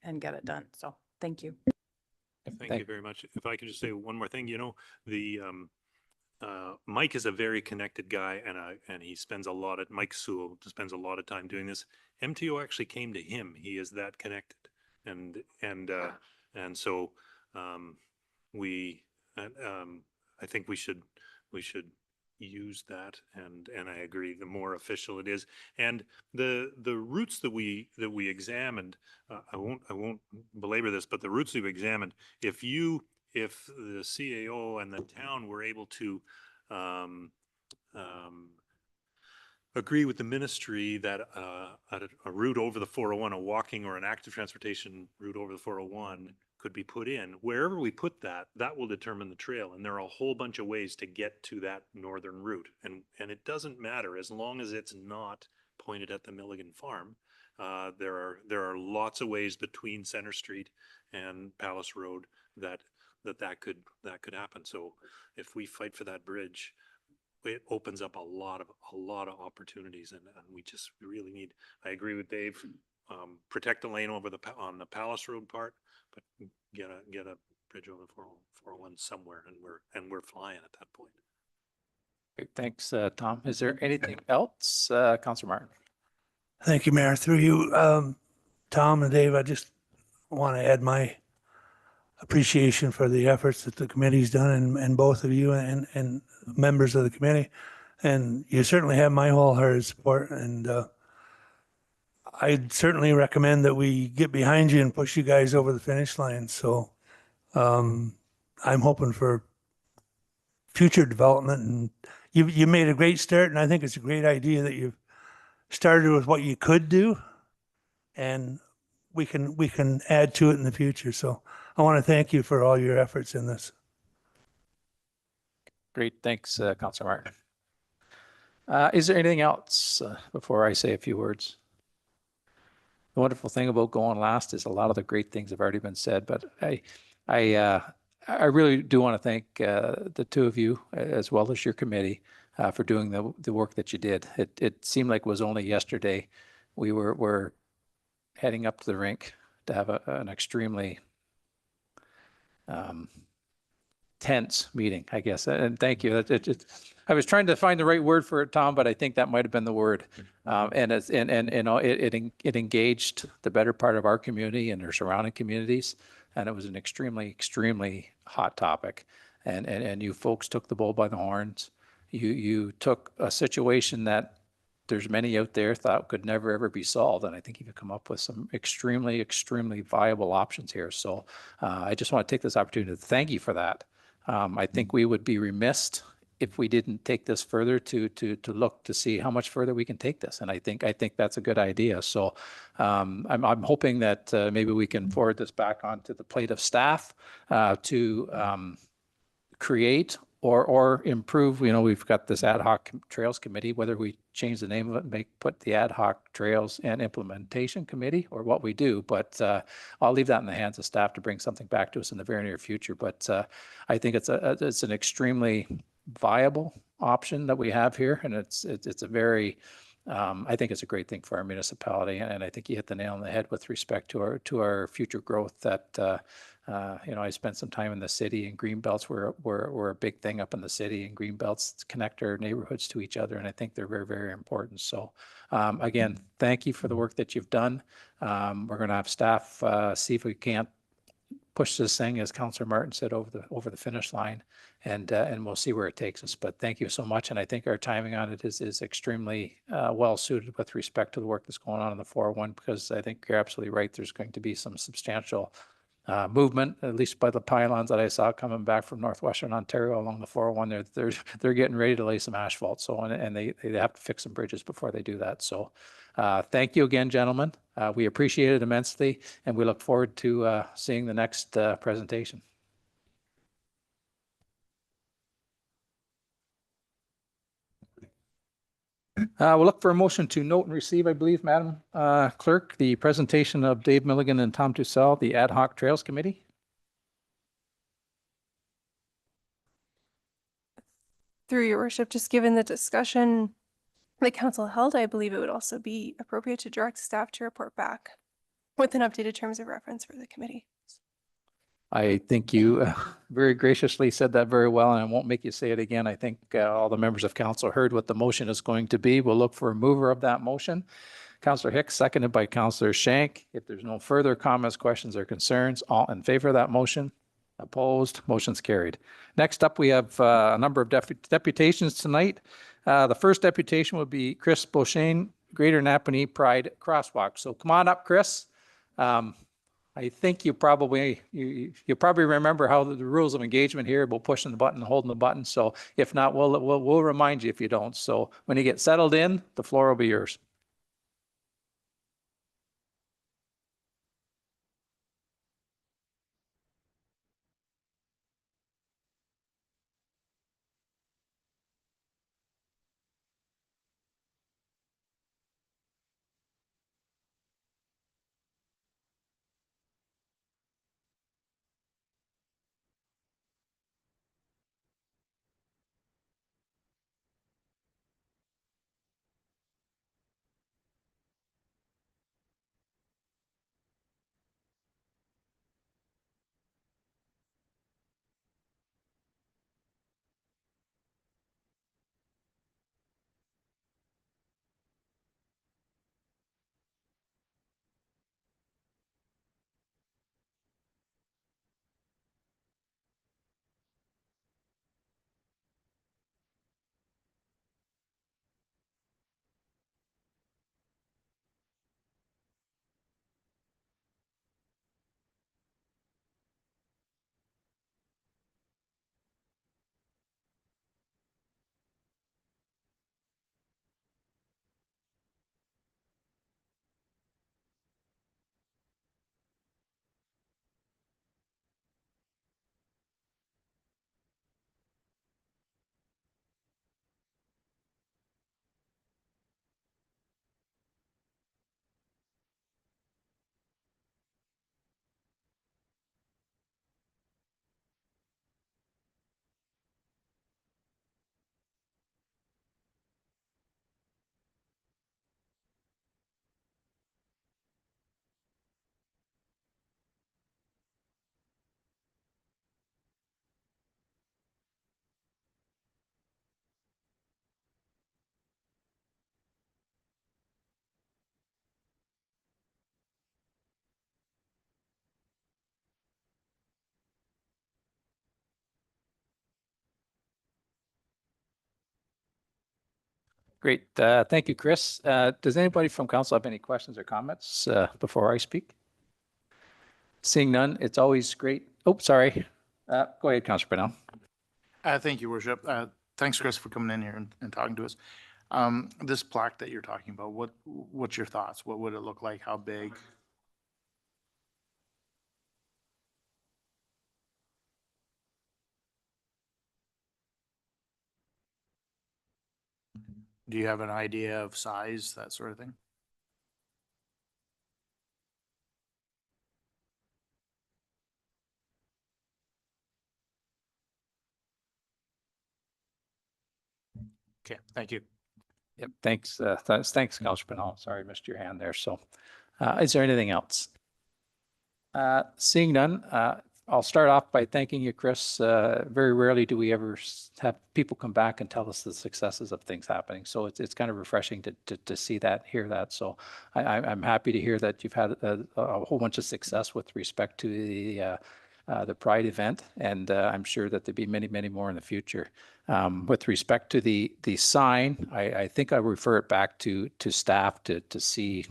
and get it done. So thank you. Thank you very much. If I could just say one more thing, the Mike is a very connected guy, and he spends Mike Sewell spends a lot of time doing this. MTO actually came to him. He is that connected, and so I think we should use that, and I agree, the more official it is. And the routes that we examined, I won't belabor this, but the routes that we examined, if the CAO and the town were able to agree with the ministry that a route over the 401, a walking or an active transportation route over the 401 could be put in, wherever we put that will determine the trail. And there are a whole bunch of ways to get to that northern route. And it doesn't matter as long as it's not pointed at the Milligan farm. There are lots of ways between Center Street and Palace Road that could happen. So if we fight for that bridge, it opens up a lot of opportunities, and we just really need, I agree with Dave, protect the lane on the Palace Road part, but get a bridge over the 401 somewhere, and we're flying at that point. Great. Thanks, Tom. Is there anything else? Councillor Martin. Thank you, Mayor. Through you, Tom and Dave, I just want to add my appreciation for the efforts that the committee's done, and both of you and members of the committee. And you certainly have my wholehearted support. And I'd certainly recommend that we get behind you and push you guys over the finish line. So I'm hoping for future development. And you made a great start, and I think it's a great idea that you've started with what you could do, and we can add to it in the future. So I want to thank you for all your efforts in this. Great. Thanks, Councillor Martin. Is there anything else before I say a few words? The wonderful thing about going last is a lot of the great things have already been said, but I really do want to thank the two of you, as well as your committee, for doing the work that you did. It seemed like it was only yesterday we were heading up to the rink to have an extremely tense meeting, I guess. And thank you. I was trying to find the right word for it, Tom, but I think that might have been the word. And it engaged the better part of our community and our surrounding communities. And it was an extremely, extremely hot topic. And you folks took the bull by the horns. You took a situation that there's many out there thought could never, ever be solved. And I think you could come up with some extremely, extremely viable options here. So I just want to take this opportunity to thank you for that. I think we would be remiss if we didn't take this further to look to see how much further we can take this. And I think that's a good idea. So I'm hoping that maybe we can forward this back onto the plate of staff to create or improve. We've got this ad hoc trails committee, whether we change the name of it, put the ad hoc trails and implementation committee, or what we do. But I'll leave that in the hands of staff to bring something back to us in the very near future. But I think it's an extremely viable option that we have here, and it's a very I think it's a great thing for our municipality, and I think you hit the nail on the head with respect to our future growth. That I spent some time in the city, and green belts were a big thing up in the city, and green belts connect our neighborhoods to each other, and I think they're very, very important. So again, thank you for the work that you've done. We're going to have staff see if we can't push this thing, as Councillor Martin said, over the finish line, and we'll see where it takes us. But thank you so much, and I think our timing on it is extremely well suited with respect to the work that's going on in the 401, because I think you're absolutely right. There's going to be some substantial movement, at least by the pylons that I saw coming back from northwestern Ontario along the 401. They're getting ready to lay some asphalt. So and they have to fix some bridges before they do that. So thank you again, gentlemen. We appreciate it immensely, and we look forward to seeing the next presentation. We'll look for a motion to note and receive, I believe, Madam Clerk, the presentation of Dave Milligan and Tom Tussell, the Ad hoc Trails Committee. Through your worship, just given the discussion the council held, I believe it would also be appropriate to direct staff to report back with an updated terms of reference for the committee. I think you very graciously said that very well, and I won't make you say it again. I think all the members of council heard what the motion is going to be. We'll look for a mover of that motion. Councillor Hicks, seconded by Councillor Shank. If there's no further comments, questions, or concerns, all in favor of that motion? Opposed? Motion's carried. Next up, we have a number of deputations tonight. The first deputation will be Chris Beauchesne, Greater Napanee Pride Crosswalk. So come on up, Chris. I think you probably remember how the rules of engagement here about pushing the button, holding the button. So if not, we'll remind you if you don't. So when you get settled in, the floor will be yours. Great. Thank you, Chris. Does anybody from council have any questions or comments before I speak? Seeing none, it's always great. Oh, sorry. Go ahead, Councillor Pennell. Thank you, worship. Thanks, Chris, for coming in here and talking to us. This plaque that you're talking about, what's your thoughts? What would it look like? How big? Do you have an idea of size, that sort of thing? Okay, thank you. Yep, thanks. Thanks, Councillor Pennell. Sorry, I missed your hand there. So is there anything else? Seeing none, I'll start off by thanking you, Chris. Very rarely do we ever have people come back and tell us the successes of things happening. So it's kind of refreshing to see that, hear that. So I'm happy to hear that you've had a whole bunch of success with respect to the Pride event, and I'm sure that there'll be many, many more in the future. With respect to the sign, I think I refer it back to staff to see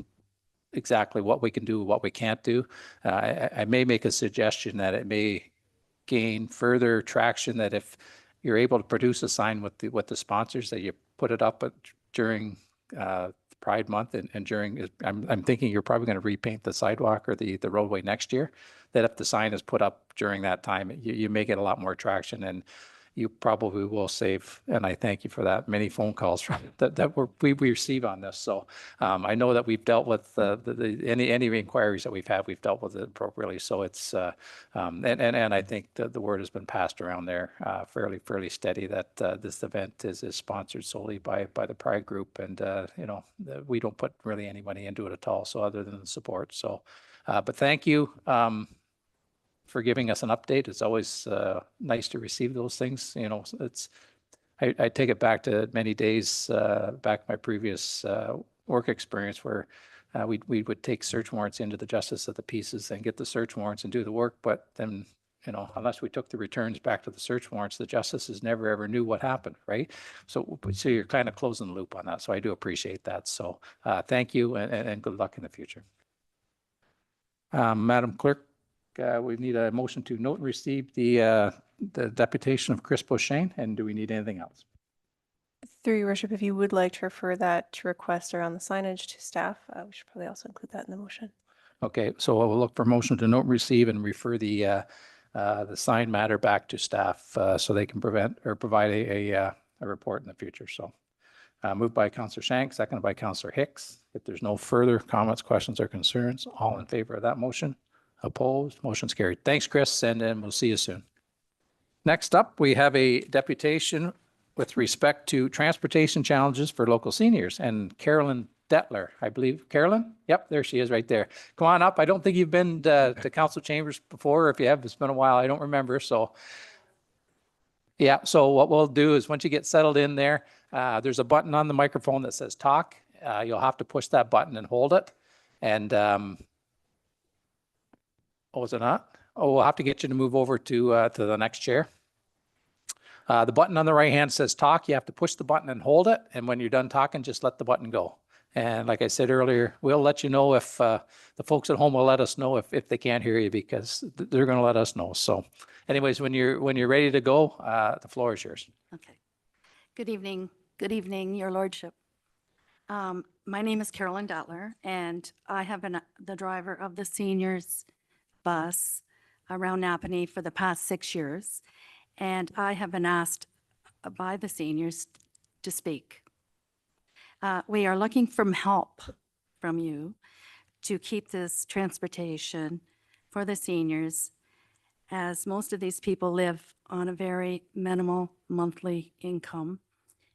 exactly what we can do, what we can't do. I may make a suggestion that it may gain further traction, that if you're able to produce a sign with the sponsors, that you put it up during Pride Month and during, I'm thinking you're probably going to repaint the sidewalk or the roadway next year, that if the sign is put up during that time, you may get a lot more traction. And you probably will save, and I thank you for that, many phone calls from we receive on this. So I know that we've dealt with any inquiries that we've had, we've dealt with it appropriately. So it's, and I think the word has been passed around there fairly steady that this event is sponsored solely by the Pride Group. And, we don't put really any money into it at all. So other than the support. So, but thank you for giving us an update. It's always nice to receive those things. I take it back to many days back my previous work experience where we would take search warrants into the justice of the peace and get the search warrants and do the work. But then, unless we took the returns back to the search warrants, the justices never ever knew what happened, right? So you're kind of closing the loop on that. So I do appreciate that. So thank you and good luck in the future. Madam Clerk, we need a motion to note and receive the deputation of Chris Beauchesne. And do we need anything else? Through your worship, if you would like to refer that to request around the signage to staff, we should probably also include that in the motion. Okay, so we'll look for motion to note and receive and refer the signed matter back to staff so they can provide a report in the future. So moved by Councillor Shank, seconded by Councillor Hicks. If there's no further comments, questions, or concerns, all in favor of that motion? Opposed? Motion's carried. Thanks, Chris, and then we'll see you soon. Next up, we have a deputation with respect to transportation challenges for local seniors, and Carolyn Detler, I believe. Carolyn? Yep, there she is right there. Come on up. I don't think you've been to council chambers before, or if you have, it's been a while. I don't remember. So yeah, so what we'll do is once you get settled in there, there's a button on the microphone that says talk. You'll have to push that button and hold it. And oh, is it not? Oh, we'll have to get you to move over to the next chair. The button on the right hand says talk. You have to push the button and hold it. And when you're done talking, just let the button go. And like I said earlier, we'll let you know if the folks at home will let us know if they can't hear you, because they're going to let us know. So anyways, when you're ready to go, the floor is yours. Okay. Good evening. Good evening, Your Lordship. My name is Carolyn Detler, and I have been the driver of the seniors bus around Napanee for the past 6 years. And I have been asked by the seniors to speak. We are looking for help from you to keep this transportation for the seniors, as most of these people live on a very minimal monthly income,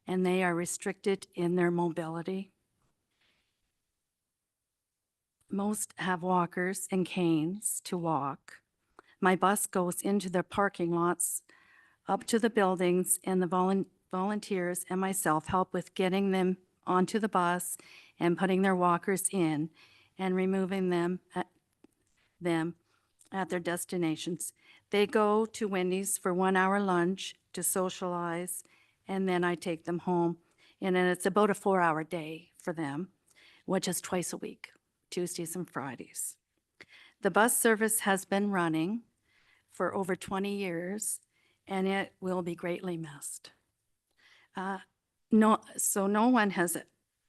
and they are restricted in their mobility. Most have walkers and canes to walk. My bus goes into their parking lots, up to the buildings, and the volunteers and myself help with getting them onto the bus and putting their walkers in and removing them at their destinations. They go to Wendy's for 1 hour lunch to socialize, and then I take them home. And then it's about a 4-hour day for them, which is twice a week, Tuesdays and Fridays. The bus service has been running for over 20 years, and it will be greatly missed. No one has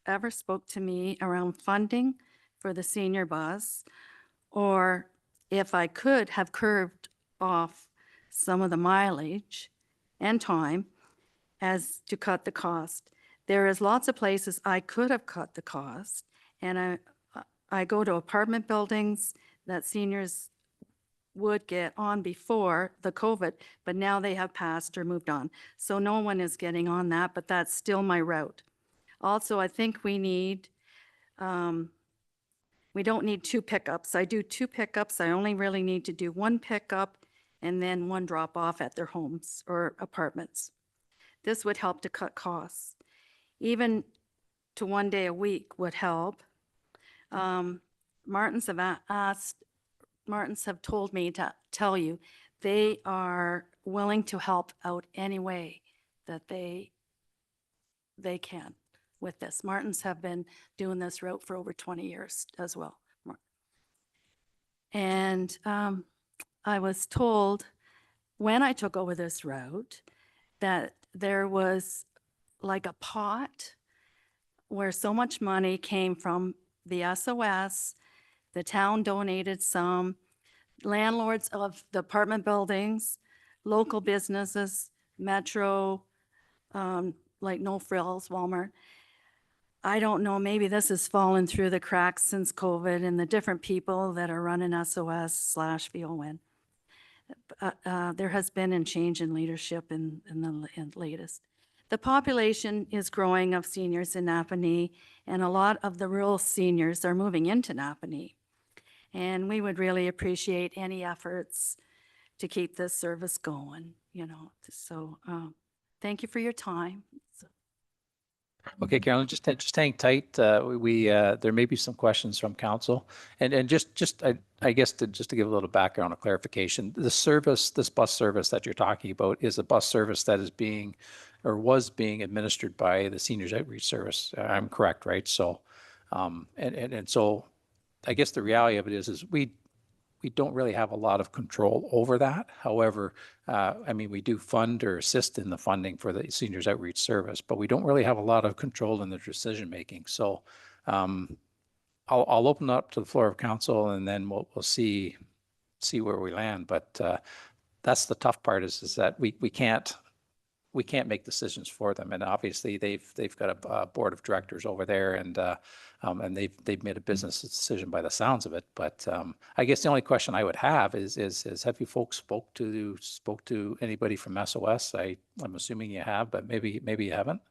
ever spoke to me around funding for the senior bus, or if I could have curved off some of the mileage and time as to cut the cost. There is lots of places I could have cut the cost, and I go to apartment buildings that seniors would get on before the COVID, but now they have passed or moved on. So no one is getting on that, but that's still my route. Also, I think we don't need 2 pickups. I do 2 pickups. I only really need to do 1 pickup and then 1 drop off at their homes or apartments. This would help to cut costs. Even to 1 day a week would help. Martins have told me to tell you they are willing to help out any way that they can with this. Martins have been doing this route for over 20 years as well. And I was told when I took over this route that there was like a pot where so much money came from the SOS. The town donated some, landlords of the apartment buildings, local businesses Metro, like No Frills, Walmart. I don't know, maybe this has fallen through the cracks since COVID and the different people that are running SOS/VON. There has been a change in leadership in the latest. The population is growing of seniors in Napanee, and a lot of the rural seniors are moving into Napanee. And we would really appreciate any efforts to keep this service going, you know. So thank you for your time. Okay, Carolyn, just hang tight. There may be some questions from council. And just I guess just to give a little background or clarification, the service, this bus service that you're talking about is a bus service that is being or was being administered by the Seniors Outreach Service. I'm correct, right? So, and so I guess the reality of it is we don't really have a lot of control over that. However, I mean, we do fund or assist in the funding for the Seniors Outreach Service, but we don't really have a lot of control in the decision-making. So I'll open up to the floor of council and then we'll see where we land. But that's the tough part is that we can't make decisions for them. And obviously they've got a board of directors over there and they've made a business decision by the sounds of it. But I guess the only question I would have is have you folks spoke to anybody from SOS? I'm assuming you have, but maybe you haven't.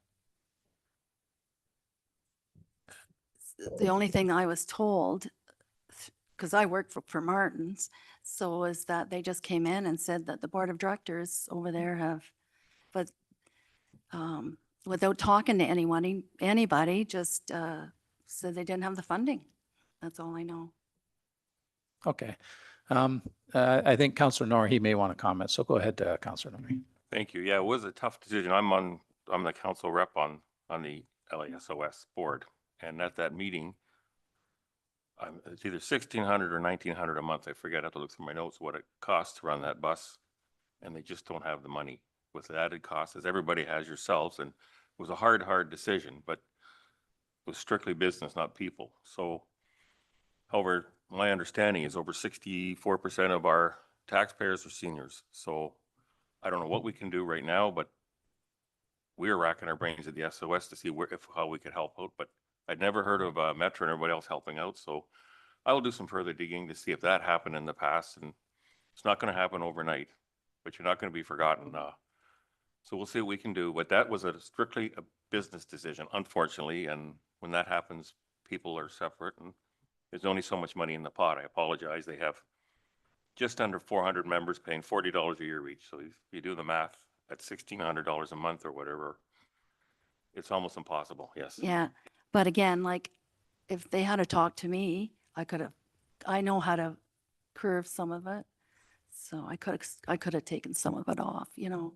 The only thing I was told, because I work for Martin's, so is that they just came in and said that the board of directors over there have, but without talking to anybody just said they didn't have the funding. That's all I know. Okay. I think Councillor Nor, he may want to comment. So go ahead, Councillor Nor. Thank you. Yeah, it was a tough decision. I'm the council rep on the LASOS board. And at that meeting, it's either 1,600 or 1,900 a month. I forget, I have to look through my notes, what it costs to run that bus. And they just don't have the money with the added costs, as everybody has yourselves. And it was a hard decision, but it was strictly business, not people. So, however, my understanding is over 64% of our taxpayers are seniors. So I don't know what we can do right now, but we're racking our brains at the SOS to see how we could help out. But I'd never heard of Metro and everybody else helping out. So I will do some further digging to see if that happened in the past. And it's not going to happen overnight, but you're not going to be forgotten. So we'll see what we can do. But that was strictly a business decision, unfortunately. And when that happens, people are separate and there's only so much money in the pot. I apologize. They have just under 400 members paying $40 a year each. So if you do the math at $1,600 a month or whatever, it's almost impossible. Yes. Yeah. But again, like if they had to talk to me, I know how to curve some of it. So I could have taken some of it off, you know.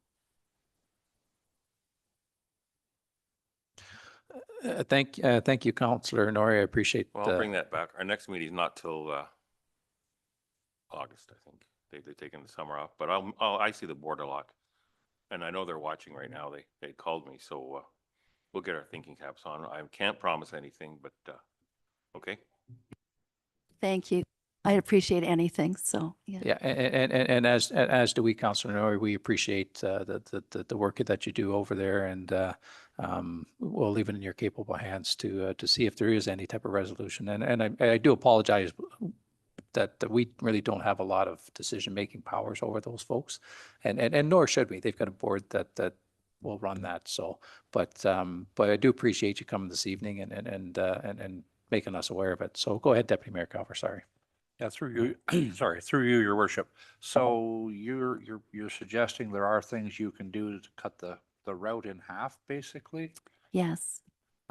Thank you, Councillor Nori. I appreciate. Well, I'll bring that back. Our next meeting is not till August, I think. They've taken the summer off, but I see the board a lot, and I know they're watching right now. They called me, so we'll get our thinking caps on. I can't promise anything, but okay. Thank you. I appreciate anything. So yeah. Yeah, and as do we, Councillor Nori. We appreciate the work that you do over there, and we'll leave it in your capable hands to see if there is any type of resolution. And I do apologize that we really don't have a lot of decision-making powers over those folks, and nor should we. They've got a board that will run that. So, but I do appreciate you coming this evening and making us aware of it. So go ahead, Deputy Mayor Calver. Sorry. Yeah, through you, through you, Your Worship. So you're suggesting there are things you can do to cut the route in half, basically? Yes.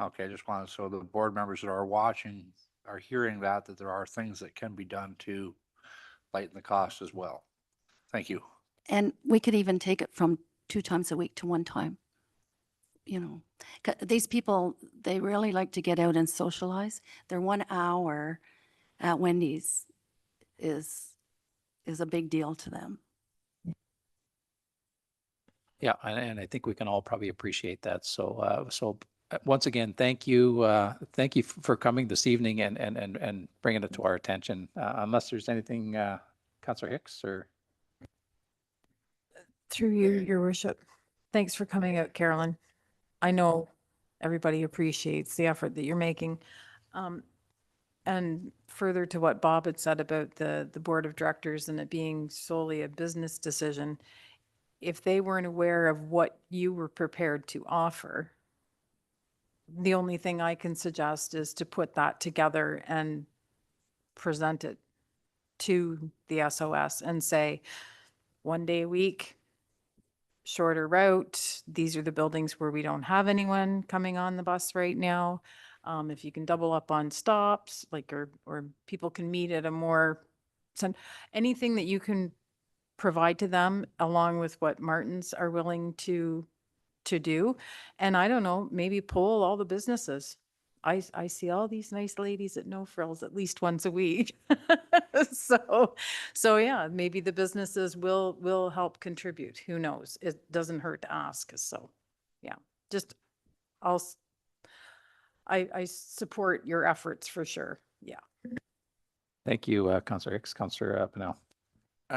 Okay, I just wanted, so the board members that are watching are hearing that there are things that can be done to lighten the cost as well. Thank you. And we could even take it from 2 times a week to 1 time. You know, these people, they really like to get out and socialize. Their 1 hour at Wendy's is a big deal to them. Yeah, and I think we can all probably appreciate that. So once again, thank you for coming this evening and bringing it to our attention. Unless there's anything, Councillor Hicks or. Through you, Your Worship. Thanks for coming out, Carolyn. I know everybody appreciates the effort that you're making. And further to what Bob had said about the board of directors and it being solely a business decision, if they weren't aware of what you were prepared to offer, the only thing I can suggest is to put that together and present it to the SOS and say, 1 day a week, shorter route. These are the buildings where we don't have anyone coming on the bus right now. If you can double up on stops, like, or people can meet at a more, anything that you can provide to them along with what Martins are willing to do. And I don't know, maybe poll all the businesses. I see all these nice ladies at No Frills at least once a week. So yeah, maybe the businesses will help contribute. Who knows? It doesn't hurt to ask. So yeah, just I support your efforts for sure. Yeah. Thank you, Councillor Hicks. Councillor Pennell.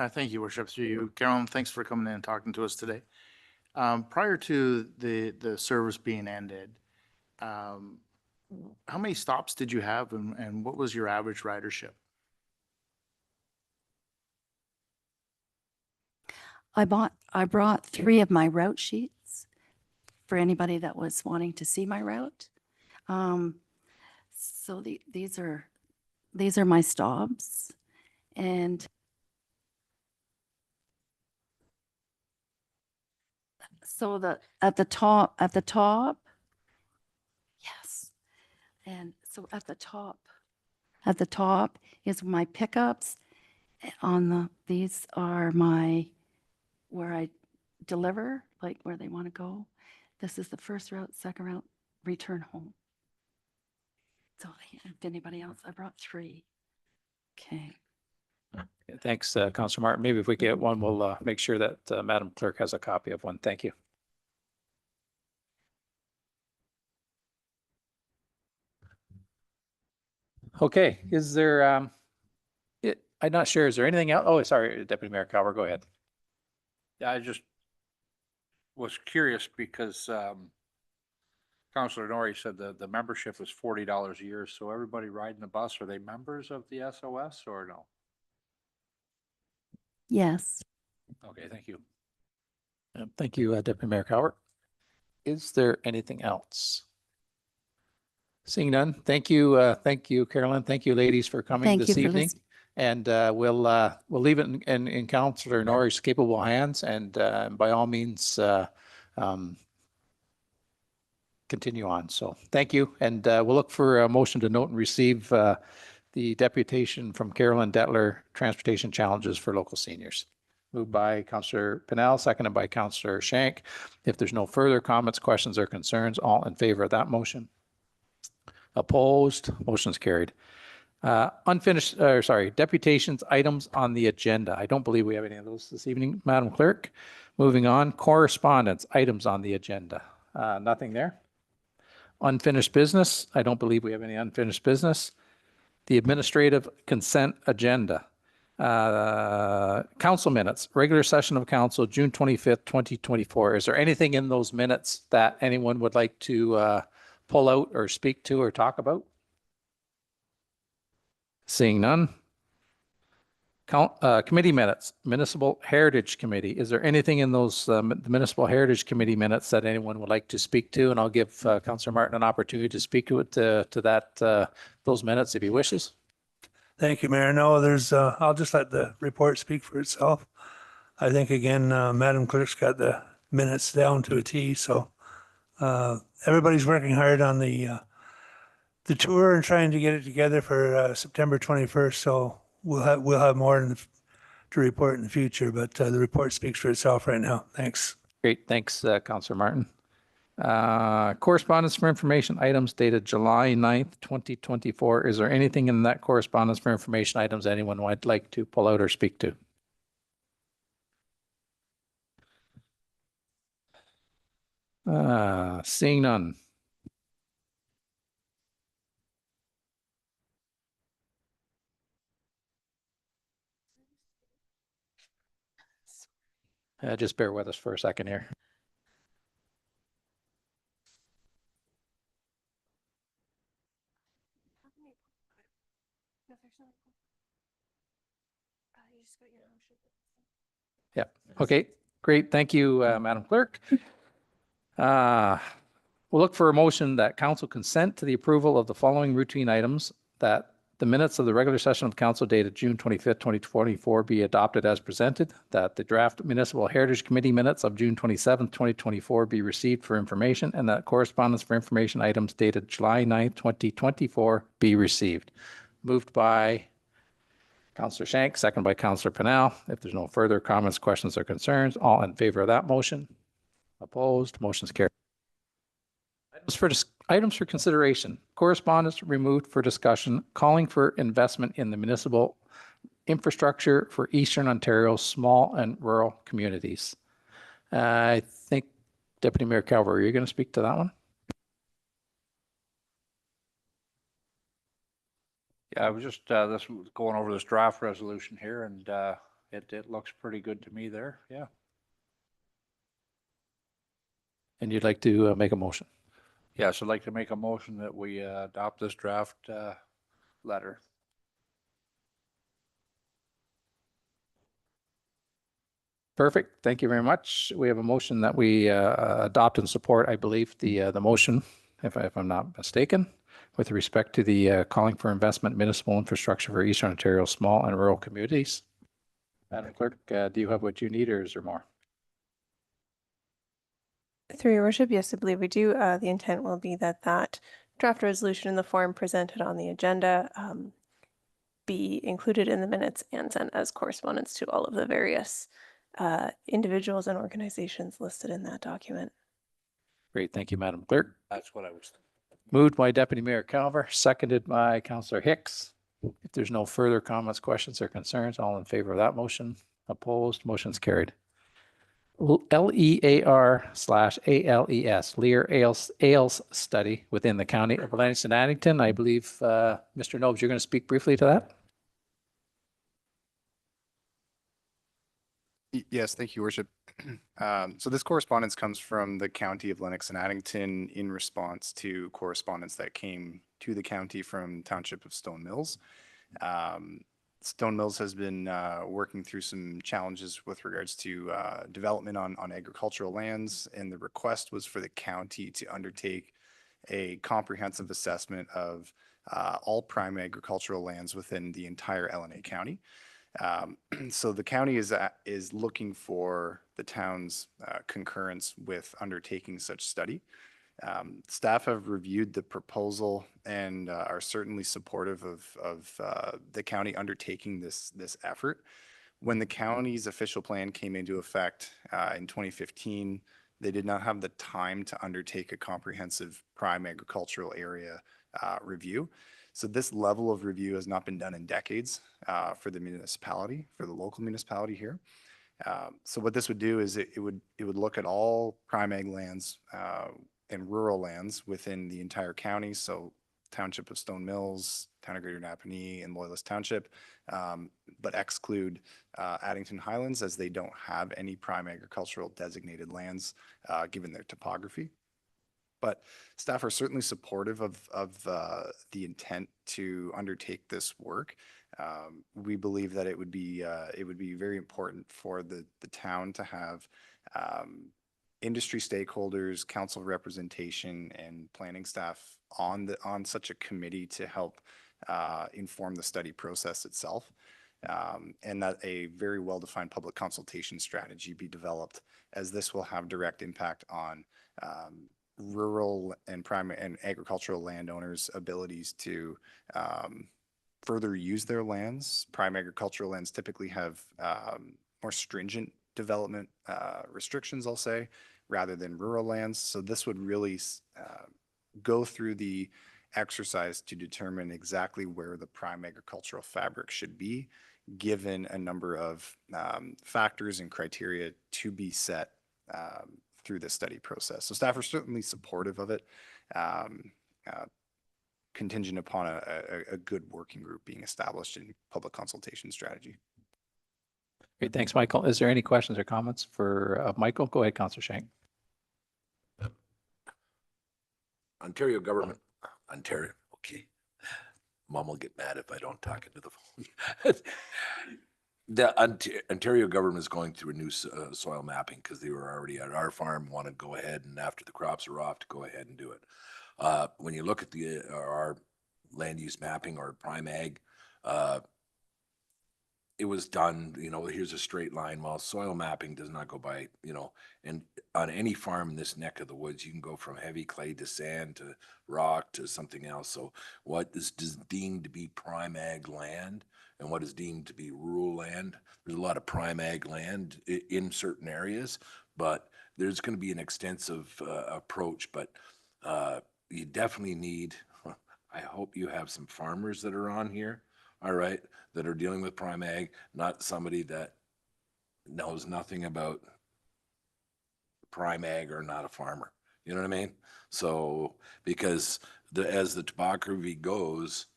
Thank you, Worship, through you. Carolyn, thanks for coming in and talking to us today. Prior to the service being ended, how many stops did you have and what was your average ridership? I brought 3 of my route sheets for anybody that was wanting to see my route. So these are my stops, and so at the top, yes. And so at the top is my pickups. These are where I deliver, like where they want to go. This is the first route, second route, return home. So if anybody else, I brought 3. Okay. Thanks, Councillor Martin. Maybe if we get one, we'll make sure that Madam Clerk has a copy of one. Thank you. Okay, is there, I'm not sure, is there anything else? Oh, sorry, Deputy Mayor Calver, go ahead. Yeah, I just was curious because Councillor Norrie said the membership was $40 a year. So everybody riding the bus, are they members of the SOS or no? Yes. Okay, thank you. Thank you, Deputy Mayor Calver. Is there anything else? Seeing none, thank you, Carolyn. Thank you, ladies, for coming Thank you this for evening. listening. And we'll leave it in Councillor Norrie's capable hands, and by all means, continue on. So thank you, and we'll look for a motion to note and receive the deputation from Carolyn Detler, Transportation Challenges for Local Seniors. Moved by Councillor Pennell, seconded by Councillor Shank. If there's no further comments, questions, or concerns, all in favor of that motion? Opposed? Motion's carried. Deputations items on the agenda. I don't believe we have any of those this evening, Madam Clerk. Moving on, correspondence items on the agenda. Nothing there. Unfinished business. I don't believe we have any unfinished business. The administrative consent agenda. Council minutes, regular session of council, June 25th, 2024. Is there anything in those minutes that anyone would like to pull out or speak to or talk about? Seeing none. Committee minutes, Municipal Heritage Committee. Is there anything in those Municipal Heritage Committee minutes that anyone would like to speak to? And I'll give Councillor Martin an opportunity to speak to it, to those minutes if he wishes. Thank you, Mayor. No, I'll just let the report speak for itself. I think, again, Madam Clerk's got the minutes down to a T, so everybody's working hard on the tour and trying to get it together for September 21st. So we'll have more to report in the future, but the report speaks for itself right now. Thanks. Great. Thanks, Councillor Martin. Correspondence for information items dated July 9th, 2024. Is there anything in that correspondence for information items anyone would like to pull out or speak to? Seeing none. Just bear with us for a second here. Yeah. Okay, great. Thank you, Madam Clerk. We'll look for a motion that council consent to the approval of the following routine items, that the minutes of the regular session of council dated June 25th, 2024 be adopted as presented, that the draft municipal heritage committee minutes of June 27th, 2024 be received for information, and that correspondence for information items dated July 9th, 2024 be received. Moved by Councillor Shank, second by Councillor Pennell. If there's no further comments, questions, or concerns, all in favor of that motion? Opposed? Motion's carried. Items for consideration. Correspondence removed for discussion, calling for investment in the municipal infrastructure for Eastern Ontario's small and rural communities. I think Deputy Mayor Calver, are you going to speak to that one? Yeah, I was just going over this draft resolution here, and it looks pretty good to me there. Yeah. And you'd like to make a motion? Yes, I'd like to make a motion that we adopt this draft letter. Perfect. Thank you very much. We have a motion that we adopt and support, I believe, the motion, if I'm not mistaken, with respect to the calling for investment municipal infrastructure for Eastern Ontario small and rural communities. Madam Clerk, do you have what you need, or is there more? Through your worship, yes, I believe we do. The intent will be that that draft resolution in the form presented on the agenda be included in the minutes and sent as correspondence to all of the various individuals and organizations listed in that document. Great. Thank you, Madam Clerk. That's what I was thinking. Moved by Deputy Mayor Calver, seconded by Councillor Hicks. If there's no further comments, questions, or concerns, all in favor of that motion? Opposed? Motion's carried. LEAR/ALES, Lear Ales Study within the County of Lennox and Addington. I believe, Mr. Nobes, you're going to speak briefly to that? Yes, thank you, Worship. So this correspondence comes from the County of Lennox and Addington in response to correspondence that came to the county from Township of Stone Mills. Stone Mills has been working through some challenges with regards to development on agricultural lands, and the request was for the county to undertake a comprehensive assessment of all prime agricultural lands within the entire LNA County. So the county is looking for the town's concurrence with undertaking such study. Staff have reviewed the proposal and are certainly supportive of the county undertaking this effort. When the county's official plan came into effect in 2015, they did not have the time to undertake a comprehensive prime agricultural area review. So this level of review has not been done in decades for the municipality, for the local municipality here. So what this would do is it would look at all prime ag lands and rural lands within the entire county. So Township of Stone Mills, Town of Greater Napanee, and Loyalist Township, but exclude Addington Highlands as they don't have any prime agricultural designated lands given their topography. But staff are certainly supportive of the intent to undertake this work. We believe that it would be very important for the town to have industry stakeholders, council representation, and planning staff on such a committee to help inform the study process itself, and that a very well-defined public consultation strategy be developed, as this will have direct impact on rural and primary and agricultural landowners' abilities to further use their lands. Prime agricultural lands typically have more stringent development restrictions, I'll say, rather than rural lands. So this would really go through the exercise to determine exactly where the prime agricultural fabric should be, given a number of factors and criteria to be set through the study process. So staff are certainly supportive of it, contingent upon a good working group being established in public consultation strategy. Great, thanks, Michael. Is there any questions or comments for Michael? Go ahead, Councillor Shank. Ontario government, Ontario, okay. Mom will get mad if I don't talk into the phone. The Ontario government is going through a new soil mapping because they were already at our farm, want to go ahead and after the crops are off to go ahead and do it. When you look at our land use mapping or prime ag, it was done, here's a straight line. Well, soil mapping does not go by, and on any farm in this neck of the woods, you can go from heavy clay to sand to rock to something else. So what is deemed to be prime ag land and what is deemed to be rural land, there's a lot of prime ag land in certain areas, but there's going to be an extensive approach, but you definitely need, I hope you have some farmers that are on here, all right, that are dealing with prime ag, not somebody that knows nothing about prime ag or not a farmer. You know what I mean? So, because as the topography goes,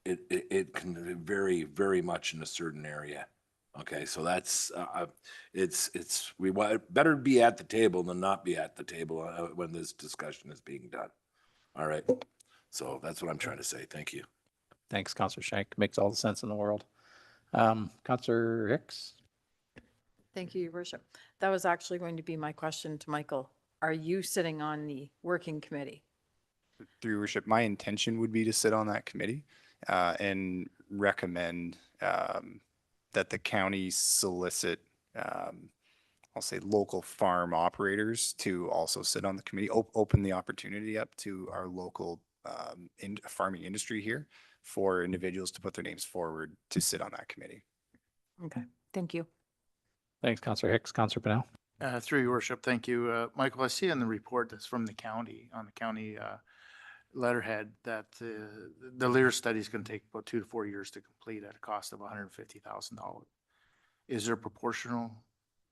it can vary very much in a certain area. Okay, so that's, better be at the table than not be at the table when this discussion is being done. All right, so that's what I'm trying to say. Thank you. Thanks, Councillor Shank. Makes all the sense in the world. Councillor Hicks? Thank you, Your Worship. That was actually going to be my question to Michael. Are you sitting on the working committee? Through your worship, my intention would be to sit on that committee and recommend that the county solicit, I'll say, local farm operators to also sit on the committee, open the opportunity up to our local farming industry here for individuals to put their names forward to sit on that committee. Okay, thank you. Thanks, Councillor Hicks. Councillor Pennell? Through your worship, thank you. Michael, I see in the report that's from the county, on the county letterhead, that the LEAR study is going to take about 2 to 4 years to complete at a cost of $150,000. Is there a proportional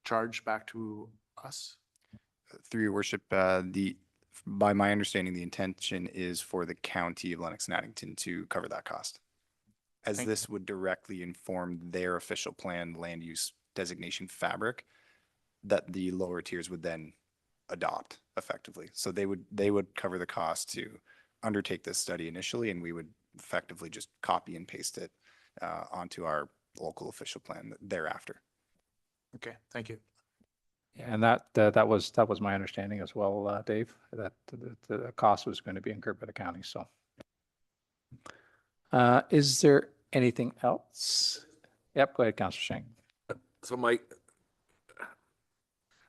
charge back to us? Through your worship, by my understanding, the intention is for the county of Lennox and Addington to cover that cost, as this would directly inform their official plan land use designation fabric that the lower tiers would then adopt effectively. So they would cover the cost to undertake this study initially, and we would effectively just copy and paste it onto our local official plan thereafter. Okay, thank you. And that was my understanding as well, Dave, that the cost was going to be incurred by the county. So, is there anything else? Yep, go ahead, Councillor Shank. So Mike,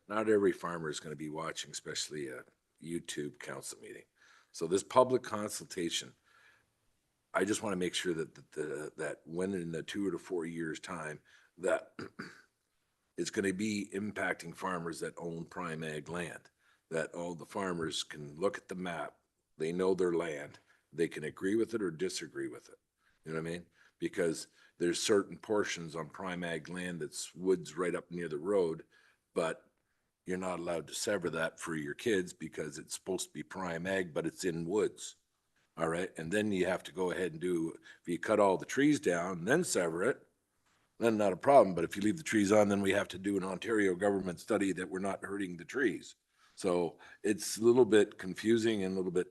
not every farmer is going to be watching, especially a YouTube council meeting. So this public consultation, I just want to make sure that when in the 2 to 4 years time, that it's going to be impacting farmers that own prime ag land, that all the farmers can look at the map, they know their land, they can agree with it or disagree with it. You know what I mean? Because there's certain portions on prime ag land that's woods right up near the road, but you're not allowed to sever that for your kids because it's supposed to be prime ag, but it's in woods. All right. And then you have to go ahead and if you cut all the trees down and then sever it, then not a problem. But if you leave the trees on, then we have to do an Ontario government study that we're not hurting the trees. So it's a little bit confusing and a little bit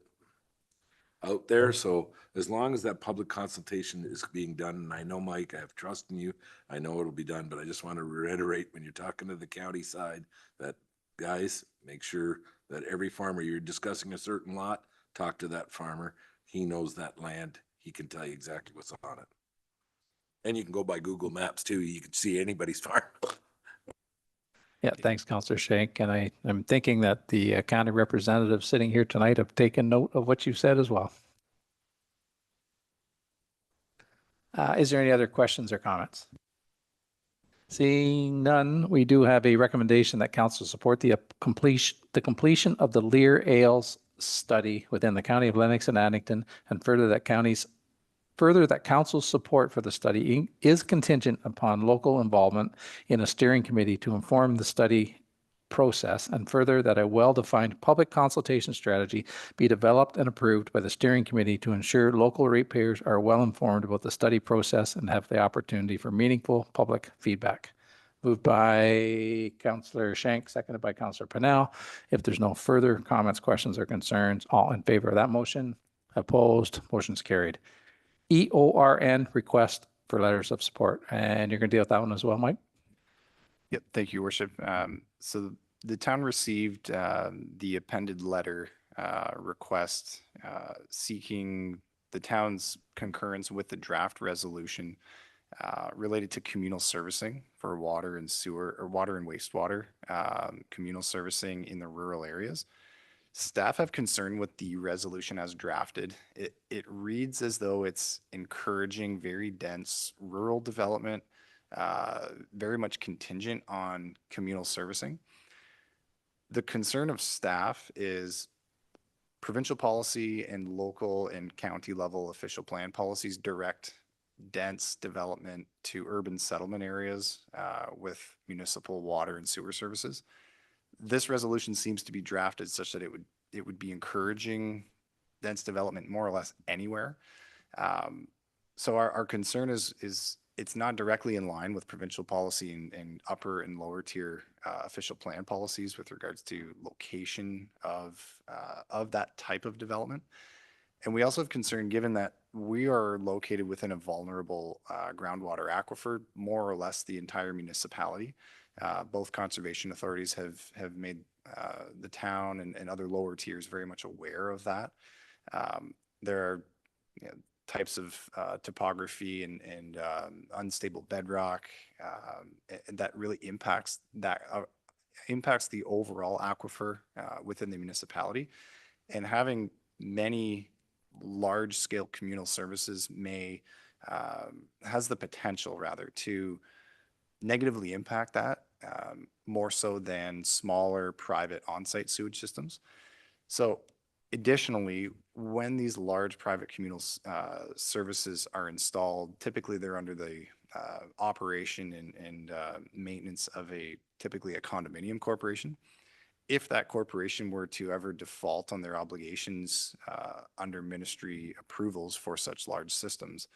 out there. So as long as that public consultation is being done, and I know, Mike, I have trust in you, I know it'll be done, but I just want to reiterate when you're talking to the county side that, guys, make sure that every farmer, you're discussing a certain lot, talk to that farmer. He knows that land. He can tell you exactly what's on it. And you can go by Google Maps too. You can see anybody's farm. Yeah, thanks, Councillor Shank. And I'm thinking that the county representatives sitting here tonight have taken note of what you said as well. Is there any other questions or comments? Seeing none, we do have a recommendation that council support the completion of the Lear Ales study within the county of Lennox and Addington, and further that council's support for the study is contingent upon local involvement in a steering committee to inform the study process, and further that a well-defined public consultation strategy be developed and approved by the steering committee to ensure local ratepayers are well informed about the study process and have the opportunity for meaningful public feedback. Moved by Councillor Shank, seconded by Councillor Pennell. If there's no further comments, questions, or concerns, all in favor of that motion? Opposed? Motion's carried. EORN request for letters of support. And you're going to deal with that one as well, Mike? Yep, thank you, Your Worship. So the town received the appended letter request seeking the town's concurrence with the draft resolution related to communal servicing for water and sewer, or water and wastewater communal servicing in the rural areas. Staff have concern with the resolution as drafted. It reads as though it's encouraging very dense rural development, very much contingent on communal servicing. The concern of staff is provincial policy and local and county level official plan policies direct dense development to urban settlement areas with municipal water and sewer services. This resolution seems to be drafted such that it would be encouraging dense development more or less anywhere. So our concern is it's not directly in line with provincial policy and upper and lower tier official plan policies with regards to location of that type of development. And we also have concern given that we are located within a vulnerable groundwater aquifer, more or less the entire municipality. Both conservation authorities have made the town and other lower tiers very much aware of that. There are types of topography and unstable bedrock that really impacts the overall aquifer within the municipality. And having many large-scale communal services has the potential rather to negatively impact that more so than smaller private on-site sewage systems. So additionally, when these large private communal services are installed, typically they're under the operation and maintenance of typically a condominium corporation. If that corporation were to ever default on their obligations under ministry approvals for such large systems,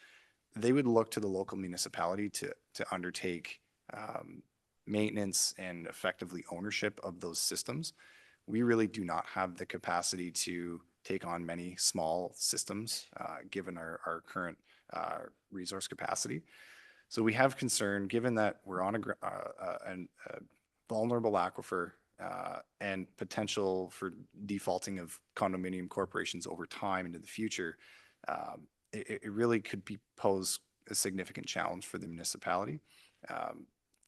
they would look to the local municipality to undertake maintenance and effectively ownership of those systems. We really do not have the capacity to take on many small systems given our current resource capacity. So we have concern given that we're on a vulnerable aquifer and potential for defaulting of condominium corporations over time into the future. It really could pose a significant challenge for the municipality.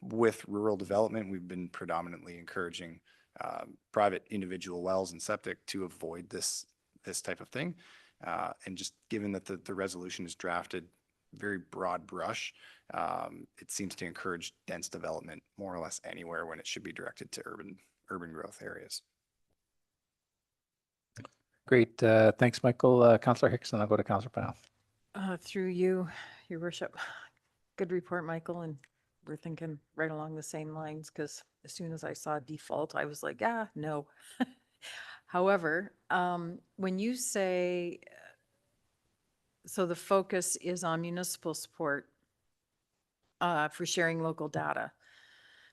With rural development, we've been predominantly encouraging private individual wells and septic to avoid this type of thing. And just given that the resolution is drafted very broad brush, it seems to encourage dense development more or less anywhere when it should be directed to urban growth areas. Great. Thanks, Michael. Councillor Hickson, I'll go to Councillor Pennell. Through you, Your Worship. Good report, Michael, and we're thinking right along the same lines because as soon as I saw default, I was like, no. However, when you say, so the focus is on municipal support for sharing local data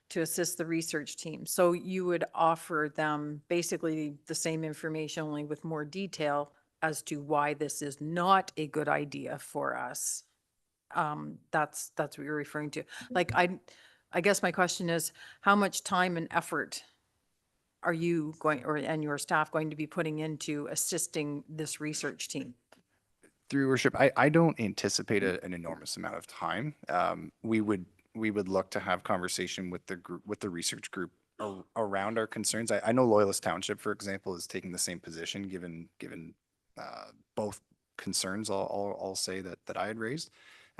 to assist the research team. So you would offer them basically the same information, only with more detail as to why this is not a good idea for us. That's what you're referring to. Like, I guess my question is, how much time and effort are you going, and your staff going to be putting into assisting this research team? Through your worship, I don't anticipate an enormous amount of time. We would look to have conversation with the group, with the research group around our concerns. I know Loyalist Township, for example, is taking the same position given both concerns I'll say that I had raised.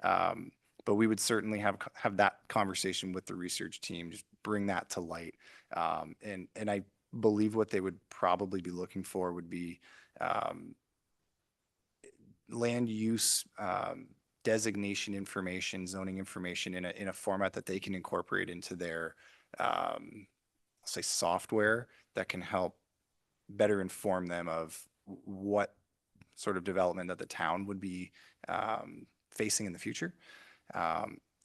But we would certainly have that conversation with the research team, just bring that to light. And I believe what they would probably be looking for would be land use designation information, zoning information in a format that they can incorporate into their, I'll say, software that can help better inform them of what sort of development that the town would be facing in the future,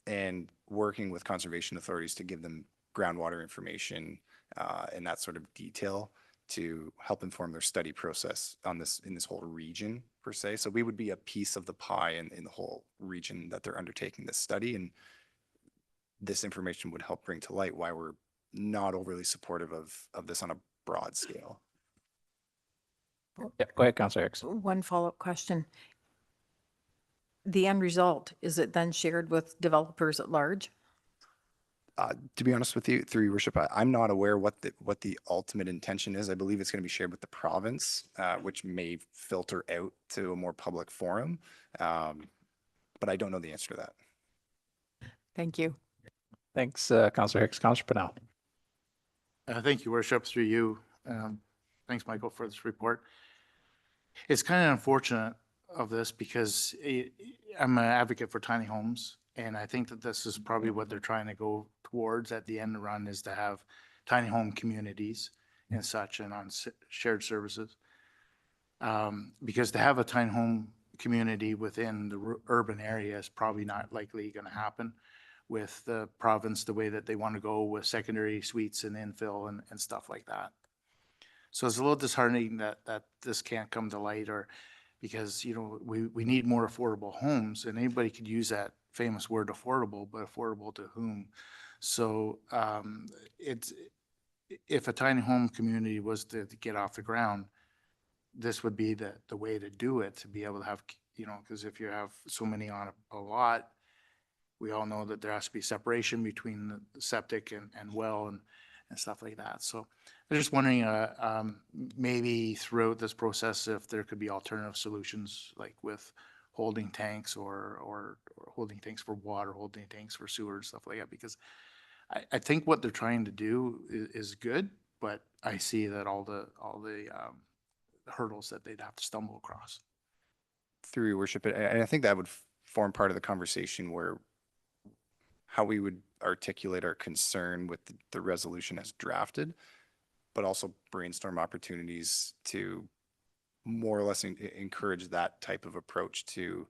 and working with conservation authorities to give them groundwater information and that sort of detail to help inform their study process on this, in this whole region per se. So we would be a piece of the pie in the whole region that they're undertaking this study. And this information would help bring to light why we're not overly supportive of this on a broad scale. Yeah, go ahead, Councillor Hicks. One follow-up question. The end result, is it then shared with developers at large? To be honest with you, through your worship, I'm not aware what the ultimate intention is. I believe it's going to be shared with the province, which may filter out to a more public forum. But I don't know the answer to that. Thank you. Thanks, Councillor Hicks. Councillor Pennell. Thank you, Worship, through you. Thanks, Michael, for this report. It's kind of unfortunate of this because I'm an advocate for tiny homes, and I think that this is probably what they're trying to go towards at the end run, is to have tiny home communities and such, and on shared services. Because to have a tiny home community within the urban area is probably not likely going to happen with the province, the way that they want to go with secondary suites and infill and stuff like that. So it's a little disheartening that this can't come to light, or because, you know, we need more affordable homes, and anybody could use that famous word affordable, but affordable to whom? So it's, if a tiny home community was to get off the ground, this would be the way to do it, to be able to have, you know, because if you have so many on a lot, we all know that there has to be separation between the septic and well and stuff like that. So I'm just wondering, maybe throughout this process, if there could be alternative solutions, like with holding tanks or holding tanks for water, holding tanks for sewer and stuff like that, because I think what they're trying to do is good, but I see that all the hurdles that they'd have to stumble across. Through your worship, and I think that would form part of the conversation where how we would articulate our concern with the resolution as drafted, but also brainstorm opportunities to more or less encourage that type of approach to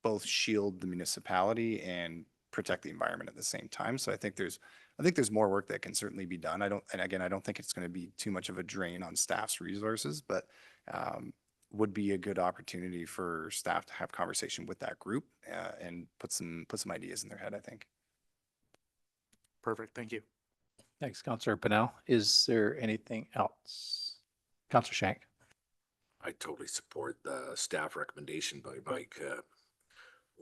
both shield the municipality and protect the environment at the same time. So I think there's more work that can certainly be done. I don't think it's going to be too much of a drain on staff's resources, but would be a good opportunity for staff to have conversation with that group and put some ideas in their head, I think. Perfect. Thank you. Thanks, Councillor Pennell. Is there anything else? Councillor Shank. I totally support the staff recommendation by Mike.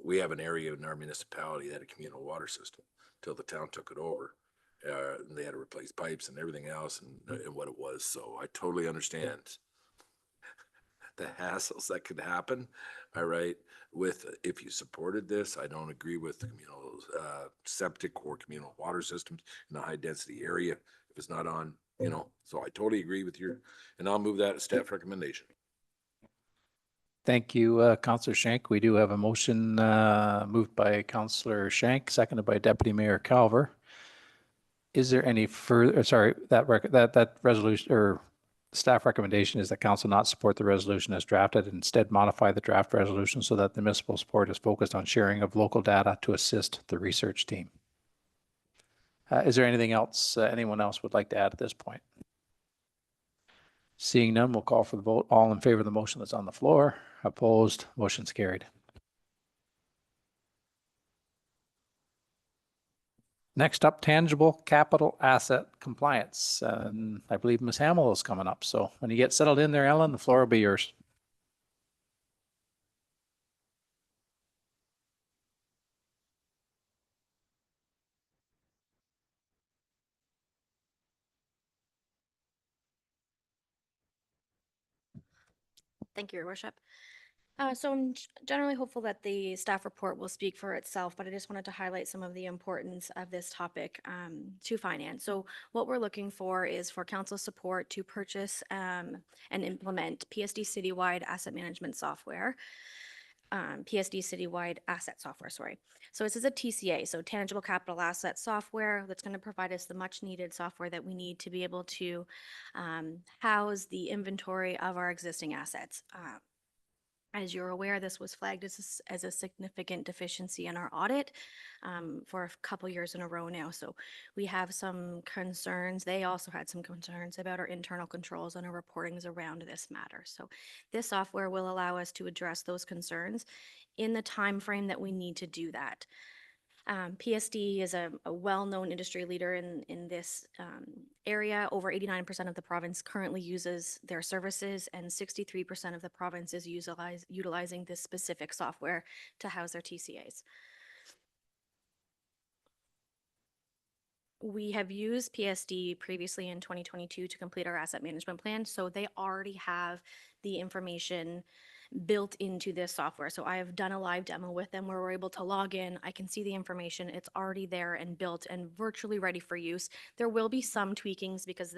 We have an area in our municipality that had a communal water system till the town took it over. And they had to replace pipes and everything else and what it was. So I totally understand the hassles that could happen. All right. With, if you supported this, I don't agree with communal septic or communal water systems in a high density area if it's not on, you know, so I totally agree with your, and I'll move that as staff recommendation. Thank you, Councillor Shank. We do have a motion moved by Councillor Shank, seconded by Deputy Mayor Calver. Is there any further, sorry, that resolution or staff recommendation is that council not support the resolution as drafted, instead modify the draft resolution so that the municipal support is focused on sharing of local data to assist the research team. Is there anything else anyone else would like to add at this point? Seeing none, we'll call for the vote. All in favor of the motion that's on the floor? Opposed? Motion's carried. Next up, tangible capital asset compliance. I believe Ms. Hamill is coming up. So when you get settled in there, Ellen, the floor will be yours. Thank you, Your Worship. So I'm generally hopeful that the staff report will speak for itself, but I just wanted to highlight some of the importance of this topic to finance. So what we're looking for is for council support to purchase and implement PSD citywide asset management software. PSD citywide asset software, sorry. So this is a TCA, so tangible capital asset software, that's going to provide us the much needed software that we need to be able to house the inventory of our existing assets. As you're aware, this was flagged as a significant deficiency in our audit for a couple years in a row now. So we have some concerns. They also had some concerns about our internal controls and our reportings around this matter. So this software will allow us to address those concerns in the time frame that we need to do that. PSD is a well-known industry leader in this area. Over 89% of the province currently uses their services, and 63% of the province is utilizing this specific software to house their TCAs. We have used PSD previously in 2022 to complete our asset management plan, so they already have the information built into this software. So I have done a live demo with them where we're able to log in. I can see the information. It's already there and built and virtually ready for use. There will be some tweakings because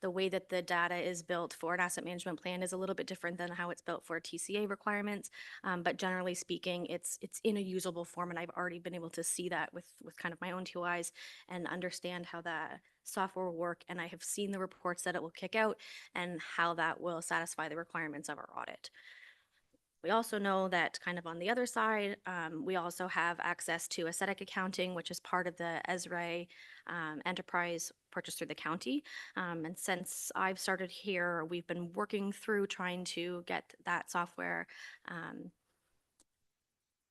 the way that the data is built for an asset management plan is a little bit different than how it's built for TCA requirements. But generally speaking, it's in a usable form, and I've already been able to see that with kind of my own two eyes and understand how that software will work. And I have seen the reports that it will kick out and how that will satisfy the requirements of our audit. We also know that kind of on the other side, we also have access to ascetic accounting, which is part of the Esri enterprise purchased through the county. And since I've started here, we've been working through trying to get that software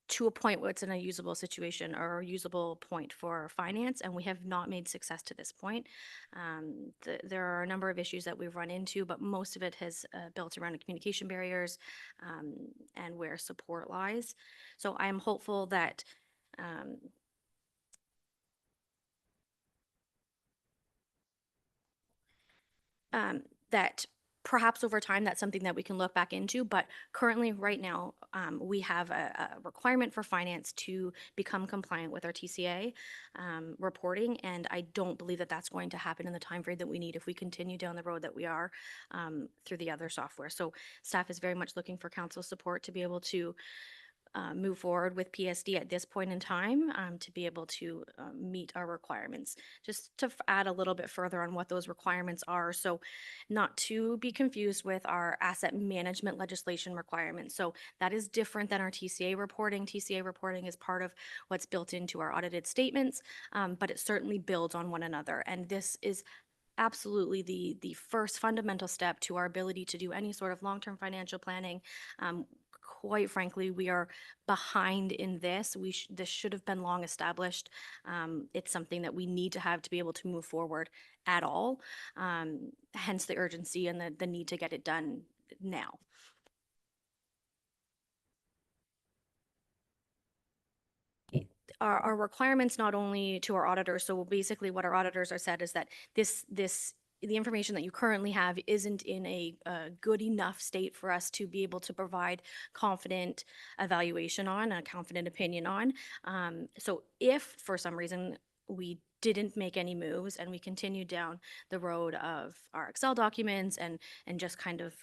to a point where it's in a usable situation or a usable point for finance, and we have not made success to this point. There are a number of issues that we've run into, but most of it has built around communication barriers and where support lies. So I am hopeful that that perhaps over time that's something that we can look back into, but currently right now we have a requirement for finance to become compliant with our TCA reporting, and I don't believe that that's going to happen in the time frame that we need if we continue down the road that we are through the other software. So staff is very much looking for council support to be able to move forward with PSD at this point in time to be able to meet our requirements. Just to add a little bit further on what those requirements are. So not to be confused with our asset management legislation requirements. So that is different than our TCA reporting. TCA reporting is part of what's built into our audited statements, but it certainly builds on one another. And this is absolutely the first fundamental step to our ability to do any sort of long-term financial planning. Quite frankly, we are behind in this. This should have been long established. It's something that we need to have to be able to move forward at all. Hence the urgency and the need to get it done now. Our requirements not only to our auditors, so basically what our auditors are said is that the information that you currently have isn't in a good enough state for us to be able to provide confident evaluation on, a confident opinion on. So if for some reason we didn't make any moves and we continued down the road of our Excel documents and just kind of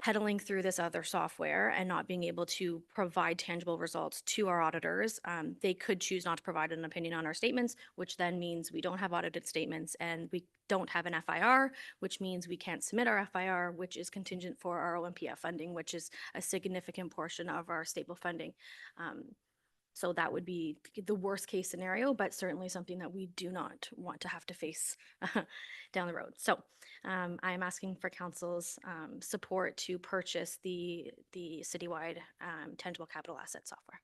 peddling through this other software and not being able to provide tangible results to our auditors, they could choose not to provide an opinion on our statements, which then means we don't have audited statements and we don't have an FIR, which means we can't submit our FIR, which is contingent for our OMPF funding, which is a significant portion of our stable funding. So that would be the worst case scenario, but certainly something that we do not want to have to face down the road. So I am asking for council's support to purchase the citywide tangible capital asset software.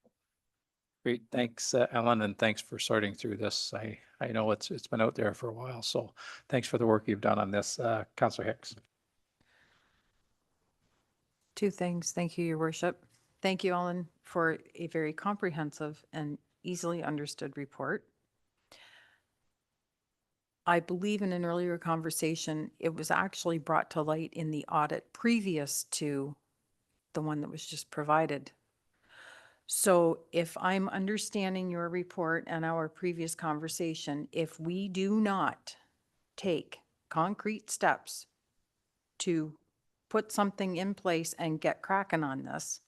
Great, thanks, Ellen, and thanks for sorting through this. I know it's been out there for a while, so thanks for the work you've done on this, Councillor Hicks. Two things. Thank you, Your Worship. Thank you, Ellen, for a very comprehensive and easily understood report. I believe in an earlier conversation, it was actually brought to light in the audit previous to the one that was just provided. So if I'm understanding your report and our previous conversation, if we do not take concrete steps to put something in place and get cracking on this,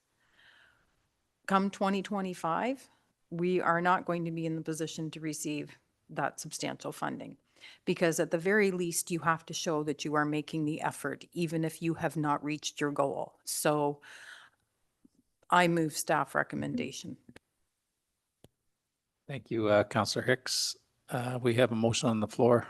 come 2025, we are not going to be in the position to receive that substantial funding. Because at the very least, you have to show that you are making the effort, even if you have not reached your goal. So I move staff recommendation. Thank you, Counselor Hicks. We have a motion on the floor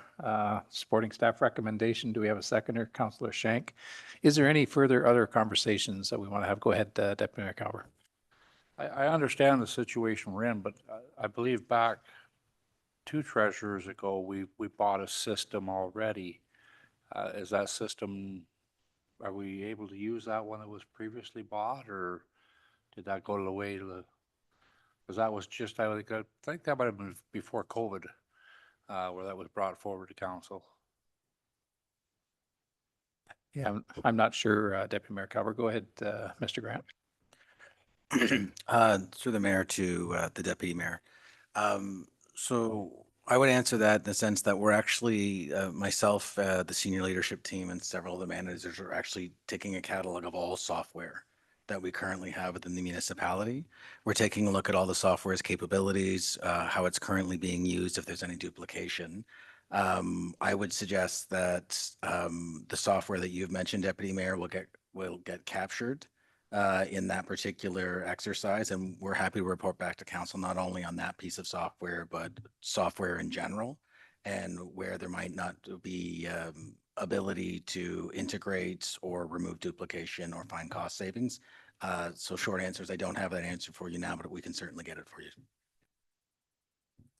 supporting staff recommendation. Do we have a seconder? Counselor Shank. Is there any further other conversations that we want to have? Go ahead, Deputy Mayor Calver. I understand the situation we're in, but I believe back 2 treasurers ago, we bought a system already. Is that system, are we able to use that one that was previously bought, or did that go to the way to the, because that was just, I think that might have been before COVID, where that was brought forward to council. Yeah, I'm not sure, Deputy Mayor Calver. Go ahead, Mr. Grant. Through the mayor to the deputy mayor. So I would answer that in the sense that we're actually, myself, the senior leadership team, and several of the managers are actually taking a catalog of all software that we currently have within the municipality. We're taking a look at all the software's capabilities, how it's currently being used, if there's any duplication. I would suggest that the software that you've mentioned, Deputy Mayor, will get captured in that particular exercise, and we're happy to report back to council not only on that piece of software, but software in general, and where there might not be ability to integrate or remove duplication or find cost savings. So short answer is I don't have that answer for you now, but we can certainly get it for you.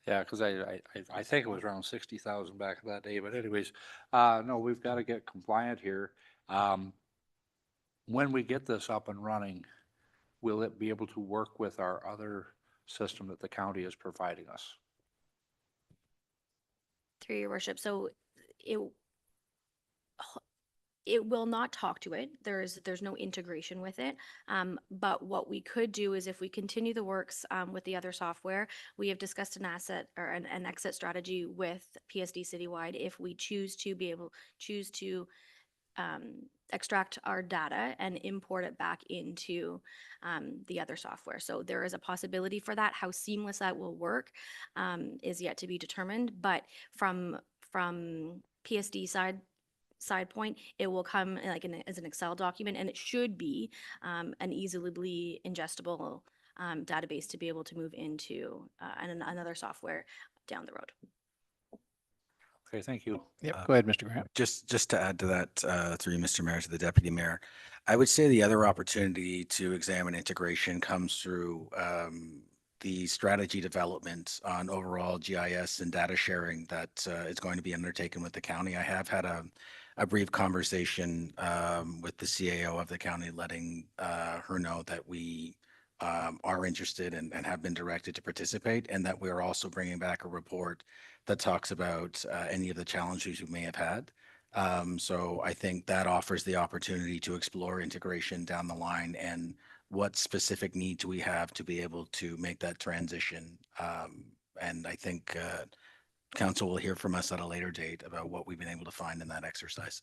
Yeah, because I think it was around 60,000 back in that day, but anyways, no, we've got to get compliant here. When we get this up and running, will it be able to work with our other system that the county is providing us? Through your worship, so it will not talk to it. There's no integration with it. But what we could do is if we continue the works with the other software, we have discussed an asset or an exit strategy with PSD Citywide if we choose to extract our data and import it back into the other software. So there is a possibility for that. How seamless that will work is yet to be determined. But from PSD side point, it will come like as an Excel document, and it should be an easily ingestible database to be able to move into another software down the road. Okay, thank you. Yep, go ahead, Mr. Grant. Just to add to that, through you, Mr. Mayor, to the deputy mayor, I would say the other opportunity to examine integration comes through the strategy development on overall GIS and data sharing that is going to be undertaken with the county. I have had a brief conversation with the CAO of the county, letting her know that we are interested and have been directed to participate, and that we are also bringing back a report that talks about any of the challenges you may have had. So I think that offers the opportunity to explore integration down the line and what specific needs we have to be able to make that transition. And I think council will hear from us at a later date about what we've been able to find in that exercise.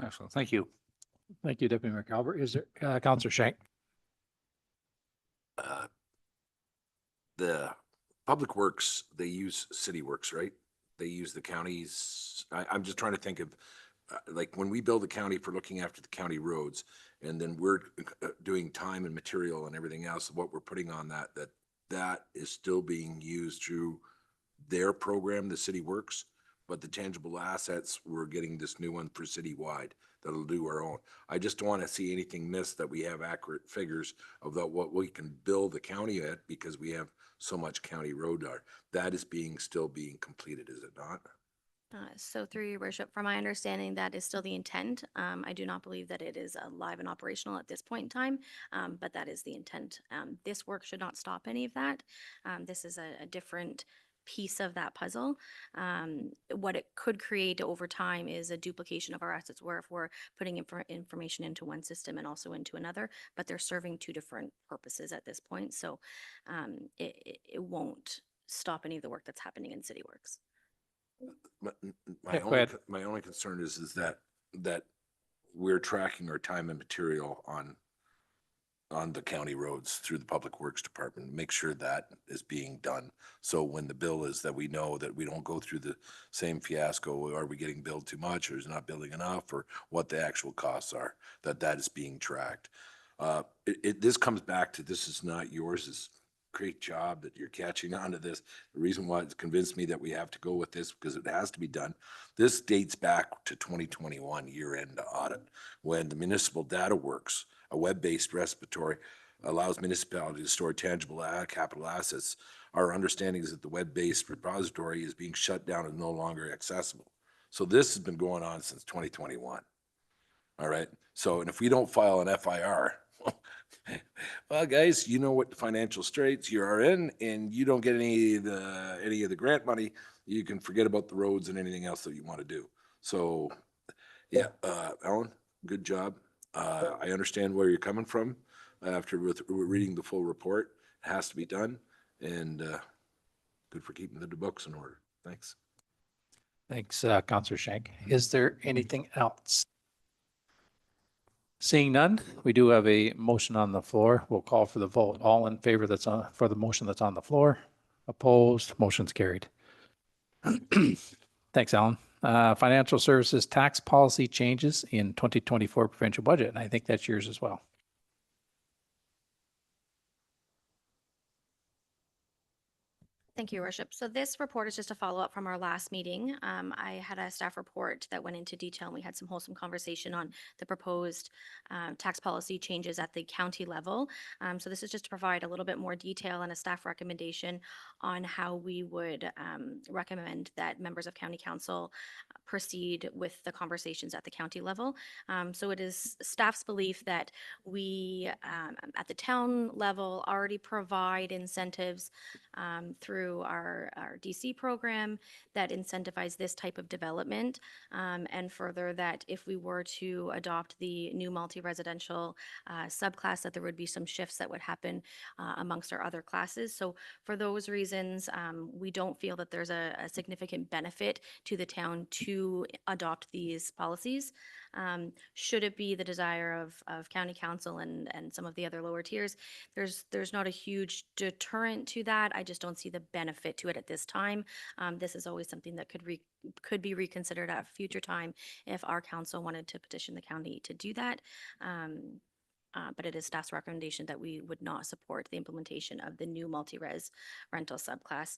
Excellent. Thank you. Thank you, Deputy Mayor Calvert. Is there Councillor Shank? The Public Works, they use City Works, right? They use the counties. I'm just trying to think of, like, when we build a county for looking after the county roads, and then we're doing time and material and everything else, what we're putting on that is still being used through their program, the City Works, but the tangible assets, we're getting this new one for citywide that'll do our own. I just don't want to see anything missed, that we have accurate figures of what we can build the county at, because we have so much county road art. That is still being completed, is it not? So through your worship, from my understanding, that is still the intent. I do not believe that it is live and operational at this point in time, but that is the intent. This work should not stop any of that. This is a different piece of that puzzle. What it could create over time is a duplication of our assets, where if we're putting information into one system and also into another, but they're serving two different purposes at this point. So it won't stop any of the work that's happening in CityWorks. My only concern is that we're tracking our time and material on the county roads through the Public Works Department. Make sure that is being done. So when the bill is, that we know that we don't go through the same fiasco. Are we getting billed too much, or is not billing enough, or what the actual costs are, that is being tracked. This comes back to, this is not yours. It's a great job that you're catching on to this. The reason why it's convinced me that we have to go with this, because it has to be done. This dates back to 2021 year-end audit, when the municipal data works, a web-based repository, allows municipalities to store tangible capital assets. Our understanding is that the web-based repository is being shut down and no longer accessible. So this has been going on since 2021. All right. So, and if we don't file an FIR, well, guys, you know what financial straits you are in, and you don't get any of the grant money, you can forget about the roads and anything else that you want to do. So, yeah, Alan, good job. I understand where you're coming from after reading the full report. It has to be done, and good for keeping the books in order. Thanks. Thanks, Councillor Shank. Is there anything else? Seeing none, we do have a motion on the floor. We'll call for the vote. All in favor for the motion that's on the floor? Opposed? Motion's carried. Thanks, Alan. Financial Services Tax Policy Changes in 2024 Provincial Budget. And I think that's yours as well. Thank you, Your Worship. So this report is just a follow-up from our last meeting. I had a staff report that went into detail, and we had some wholesome conversation on the proposed tax policy changes at the county level. So this is just to provide a little bit more detail and a staff recommendation on how we would recommend that members of county council proceed with the conversations at the county level. So it is staff's belief that we at the town level already provide incentives through our DC program that incentivize this type of development. And further, that if we were to adopt the new multi-residential subclass, that there would be some shifts that would happen amongst our other classes. So for those reasons, we don't feel that there's a significant benefit to the town to adopt these policies. Should it be the desire of county council and some of the other lower tiers, there's not a huge deterrent to that. I just don't see the benefit to it at this time. This is always something that could be reconsidered at a future time if our council wanted to petition the county to do that. But it is staff's recommendation that we would not support the implementation of the new multi-res rental subclass.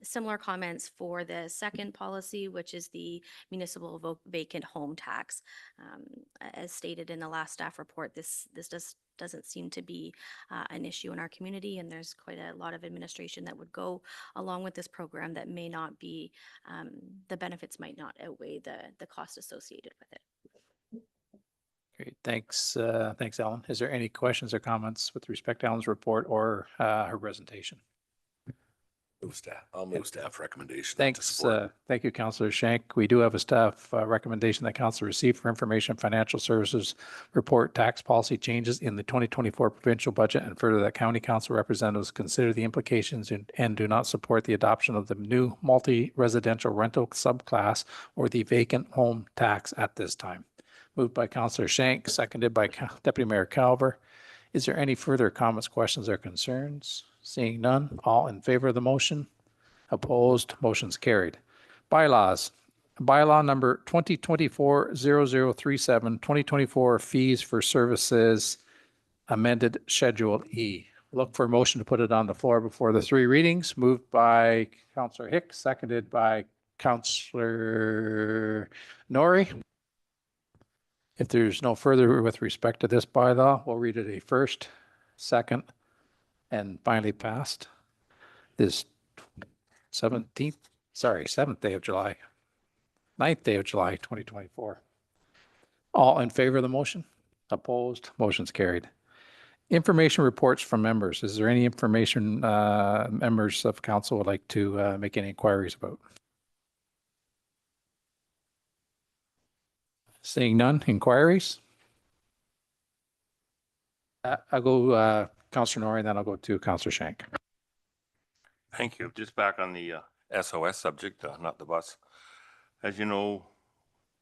Similar comments for the second policy, which is the municipal vacant home tax. As stated in the last staff report, this doesn't seem to be an issue in our community, and there's quite a lot of administration that would go along with this program that may not be, the benefits might not outweigh the cost associated with it. Great. Thanks. Thanks, Alan. Is there any questions or comments with respect to Alan's report or her presentation? I'll move staff recommendation. Thanks. Thank you, Councillor Shank. We do have a staff recommendation that council received for information financial services report tax policy changes in the 2024 provincial budget, and further that county council representatives consider the implications and do not support the adoption of the new multi-residential rental subclass or the vacant home tax at this time. Moved by Councillor Shank, seconded by Deputy Mayor Calver. Is there any further comments, questions, or concerns? Seeing none, all in favor of the motion? Opposed? Motion's carried. Bylaws. Bylaw number 2024-0037, 2024 fees for services, amended Schedule E. Look for a motion to put it on the floor before the three readings. Moved by Councillor Hicks, seconded by Councillor Norrie. If there's no further with respect to this bylaw, we'll read it a first, second, and finally passed this 7th day of July, 9th day of July, 2024. All in favor of the motion? Opposed? Motion's carried. Information reports from members. Is there any information members of council would like to make any inquiries about? Seeing none, inquiries? I'll go Councillor Norrie, and then I'll go to Councillor Shank. Thank you. Just back on the SOS subject, not the bus. As you know,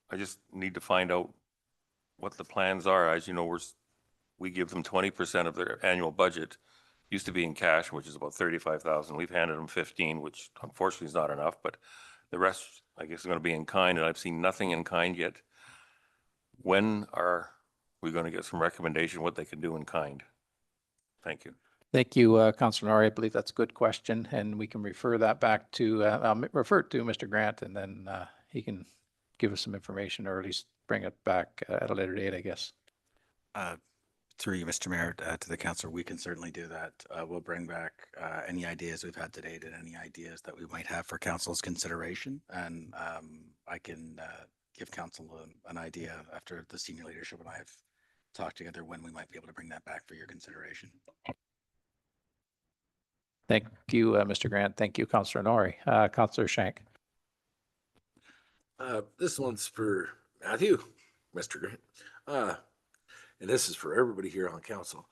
I just need to find out what the plans are. As you know, we give them 20% of their annual budget. Used to be in cash, which is about 35,000. We've handed them 15, which unfortunately is not enough, but the rest, I guess, is going to be in kind, and I've seen nothing in kind yet. When are we're going to get some recommendation what they can do in kind. Thank you. Thank you, Councillor Norrie. I believe that's a good question, and we can refer that back to, I'll refer it to Mr. Grant, and then he can give us some information, or at least bring it back at a later date, I guess. Through you, Mr. Mayor, to the council, we can certainly do that. We'll bring back any ideas we've had to date and any ideas that we might have for council's consideration. And I can give council an idea after the senior leadership and I have talked together when we might be able to bring that back for your consideration. Thank you, Mr. Grant. Thank you, Councillor Norrie. Councillor Shank. This one's for Matthew, Mr. Grant. And this is for everybody here on council.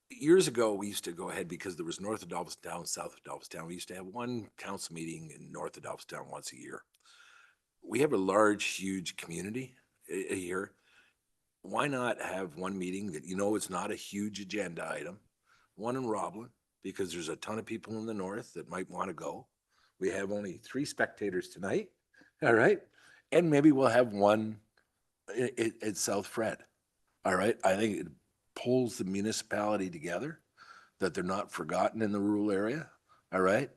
Years ago, we used to go ahead because there was north of Dobblestown, south of Dobblestown. We used to have one council meeting in north of Dobblestown once a year. We have a large, huge community here. Why not have one meeting that, you know, it's not a huge agenda item, one in Roblin, because there's a ton of people in the north that might want to go. We have only 3 spectators tonight. All right. And maybe we'll have one at South Fred. All right. I think it pulls the municipality together, that they're not forgotten in the rural area. All right.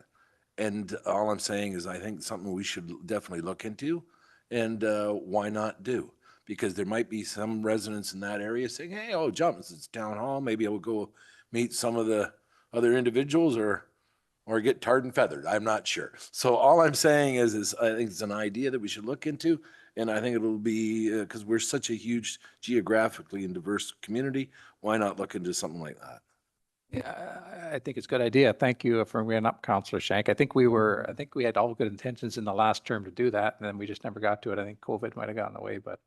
And all I'm saying is I think something we should definitely look into, and why not do? Because there might be some residents in that area saying, hey, oh, jump, it's town hall. Maybe I will go meet some of the other individuals or get tarred and feathered. I'm not sure. So all I'm saying is I think it's an idea that we should look into. And I think it'll be, because we're such a huge geographically and diverse community, why not look into something like that? Yeah, I think it's a good idea. Thank you for bringing up Councillor Shank. I think we had all good intentions in the last term to do that, and then we just never got to it. I think COVID might have gotten in the way, but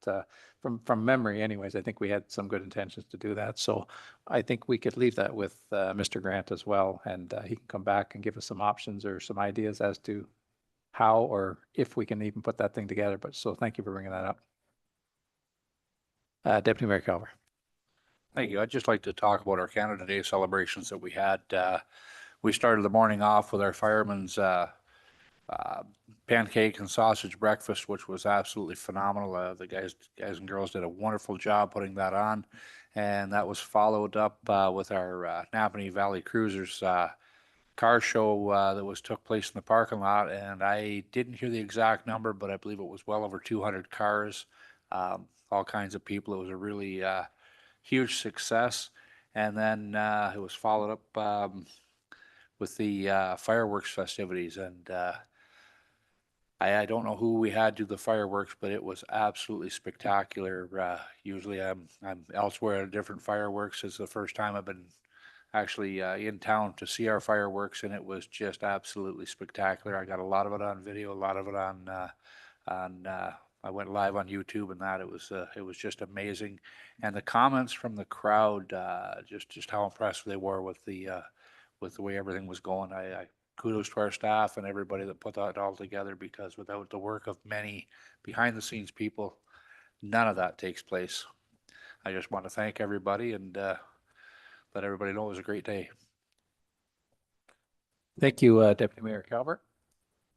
from memory anyways, I think we had some good intentions to do that. So I think we could leave that with Mr. Grant as well, and he can come back and give us some options or some ideas as to how or if we can even put that thing together. But so thank you for bringing that up. Deputy Mayor Calver. Thank you. I'd just like to talk about our Canada Day celebrations that we had. We started the morning off with our firemen's pancake and sausage breakfast, which was absolutely phenomenal. The guys and girls did a wonderful job putting that on. And that was followed up with our Napanee Valley Cruisers car show that took place in the parking lot. And I didn't hear the exact number, but I believe it was well over 200 cars, all kinds of people. It was a really huge success. And then it was followed up with the fireworks festivities. And I don't know who we had do the fireworks, but it was absolutely spectacular. Usually I'm elsewhere at different fireworks. It's the first time I've been actually in town to see our fireworks, and it was just absolutely spectacular. I got a lot of it on video, a lot of it on I went live on YouTube, and that it was just amazing. And the comments from the crowd, just how impressed they were with the way everything was going. I kudos to our staff and everybody that put that all together, because without the work of many behind the scenes people, none of that takes place. I just want to thank everybody and let everybody know it was a great day. Thank you, Deputy Mayor Calvert.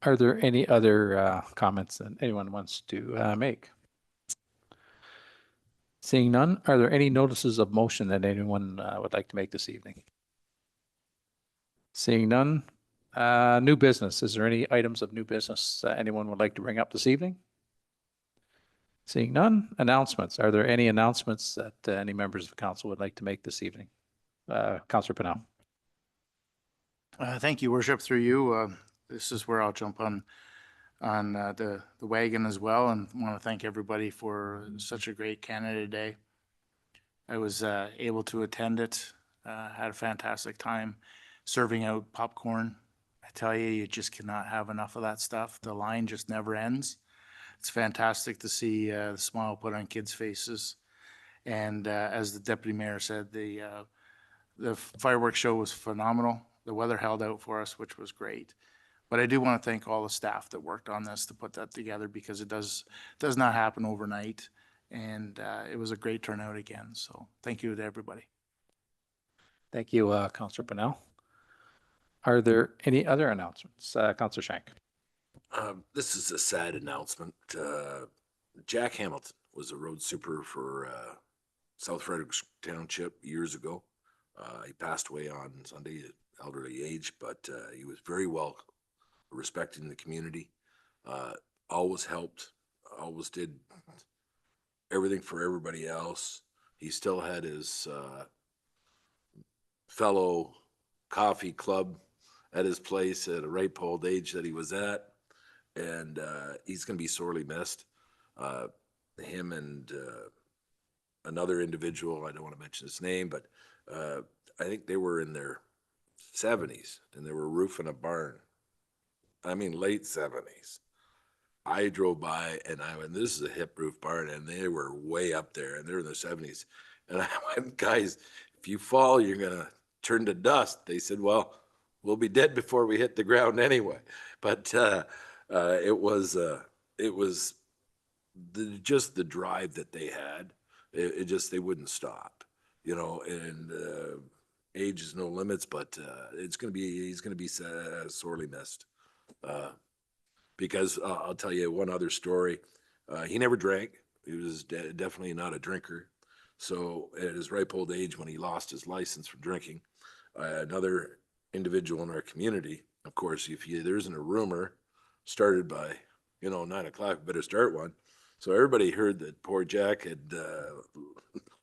Are there any other comments that anyone wants to make? Seeing none, are there any notices of motion that anyone would like to make this evening? Seeing none, new business. Is there any items of new business anyone would like to bring up this evening? Seeing none, announcements. Are there any announcements that any members of council would like to make this evening? Councillor Pinal. Thank you, Worship. Through you, this is where I'll jump on the wagon as well, and want to thank everybody for such a great Canada Day. I was able to attend it, had a fantastic time serving out popcorn. I tell you, you just cannot have enough of that stuff. The line just never ends. It's fantastic to see the smile put on kids' faces. And as the deputy mayor said, the fireworks show was phenomenal. The weather held out for us, which was great. But I do want to thank all the staff that worked on this to put that together, because it does not happen overnight. And it was a great turnout again. So thank you to everybody. Thank you, Councillor Pinal. Are there any other announcements? Councillor Shank. This is a sad announcement. Jack Hamilton was a road super for South Frederick Township years ago. He passed away on Sunday at elderly age, but he was very well respected in the community. Always helped, always did everything for everybody else. He still had his fellow coffee club at his place at a ripe old age that he was at, and he's going to be sorely missed. Him and another individual, I don't want to mention his name, but I think they were in their 70s and they were roofing a barn. I mean, late 70s. I drove by and I went, this is a hip roof barn, and they were way up there and they're in their 70s. And I went, guys, if you fall, you're going to turn to dust. They said, well, we'll be dead before we hit the ground anyway. But it was just the drive that they had. It just, they wouldn't stop, you know, and age is no limits, but he's going to be sorely missed. Because I'll tell you one other story. He never drank. He was definitely not a drinker. So at his ripe old age, when he lost his license for drinking, another individual in our community, of course, there isn't a rumor started by, 9 o'clock, better start one. So everybody heard that poor Jack had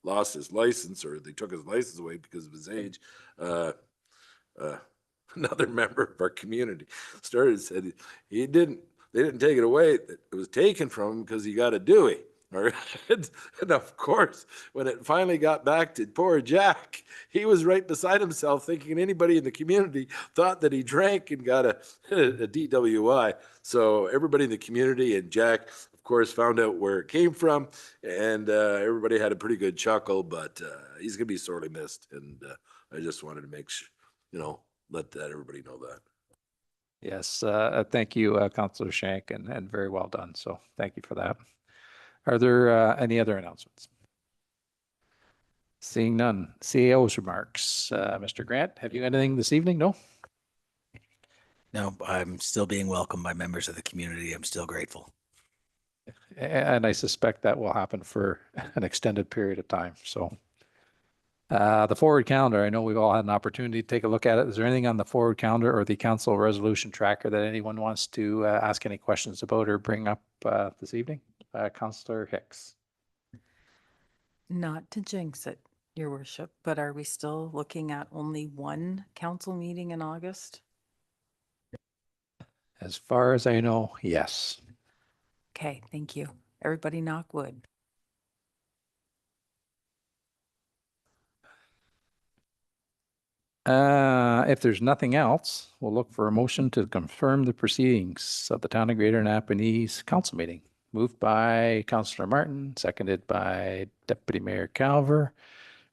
lost his license, or they took his license away because of his age. Another member of our community said they didn't take it away. It was taken from him because he got a Dewey. And of course, when it finally got back to poor Jack, he was right beside himself, thinking anybody in the community thought that he drank and got a DWI. So everybody in the community and Jack, of course, found out where it came from, and everybody had a pretty good chuckle, but he's going to be sorely missed. And I just wanted to make sure, let everybody know that. Yes, thank you, Councillor Shank, and very well done. So thank you for that. Are there any other announcements? Seeing none. CAO's remarks. Mr. Grant, have you anything this evening? No? No, I'm still being welcomed by members of the community. I'm still grateful. And I suspect that will happen for an extended period of time. So the forward calendar, I know we've all had an opportunity to take a look at it. Is there anything on the forward calendar or the council resolution tracker that anyone wants to ask any questions about or bring up this evening? Councillor Hicks. Not to jinx it, Your Worship, but are we still looking at only one council meeting in August? As far as I know, yes. Okay, thank you. Everybody knock wood. If there's nothing else, we'll look for a motion to confirm the proceedings of the Town of Greater Napanee Council meeting. Moved by Councillor Martin, seconded by Deputy Mayor Calver.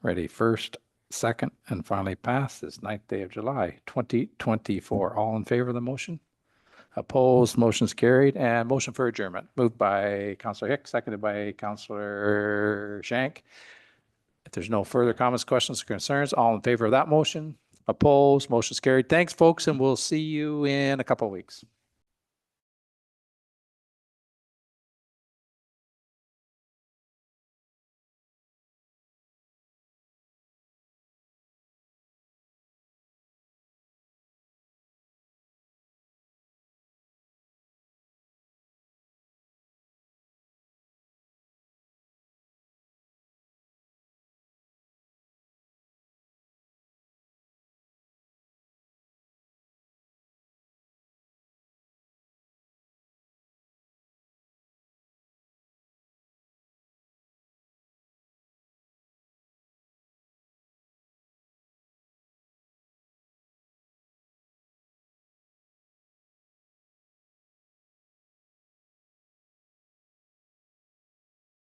Ready first, second, and finally passed this 9th day of July, 2024. All in favor of the motion? Opposed, motion's carried, and motion for adjournment. Moved by Councillor Hicks, seconded by Councillor Shank. If there's no further comments, questions, or concerns, all in favor of that motion? Opposed, motion's carried. Thanks, folks, and we'll see you in a couple of weeks.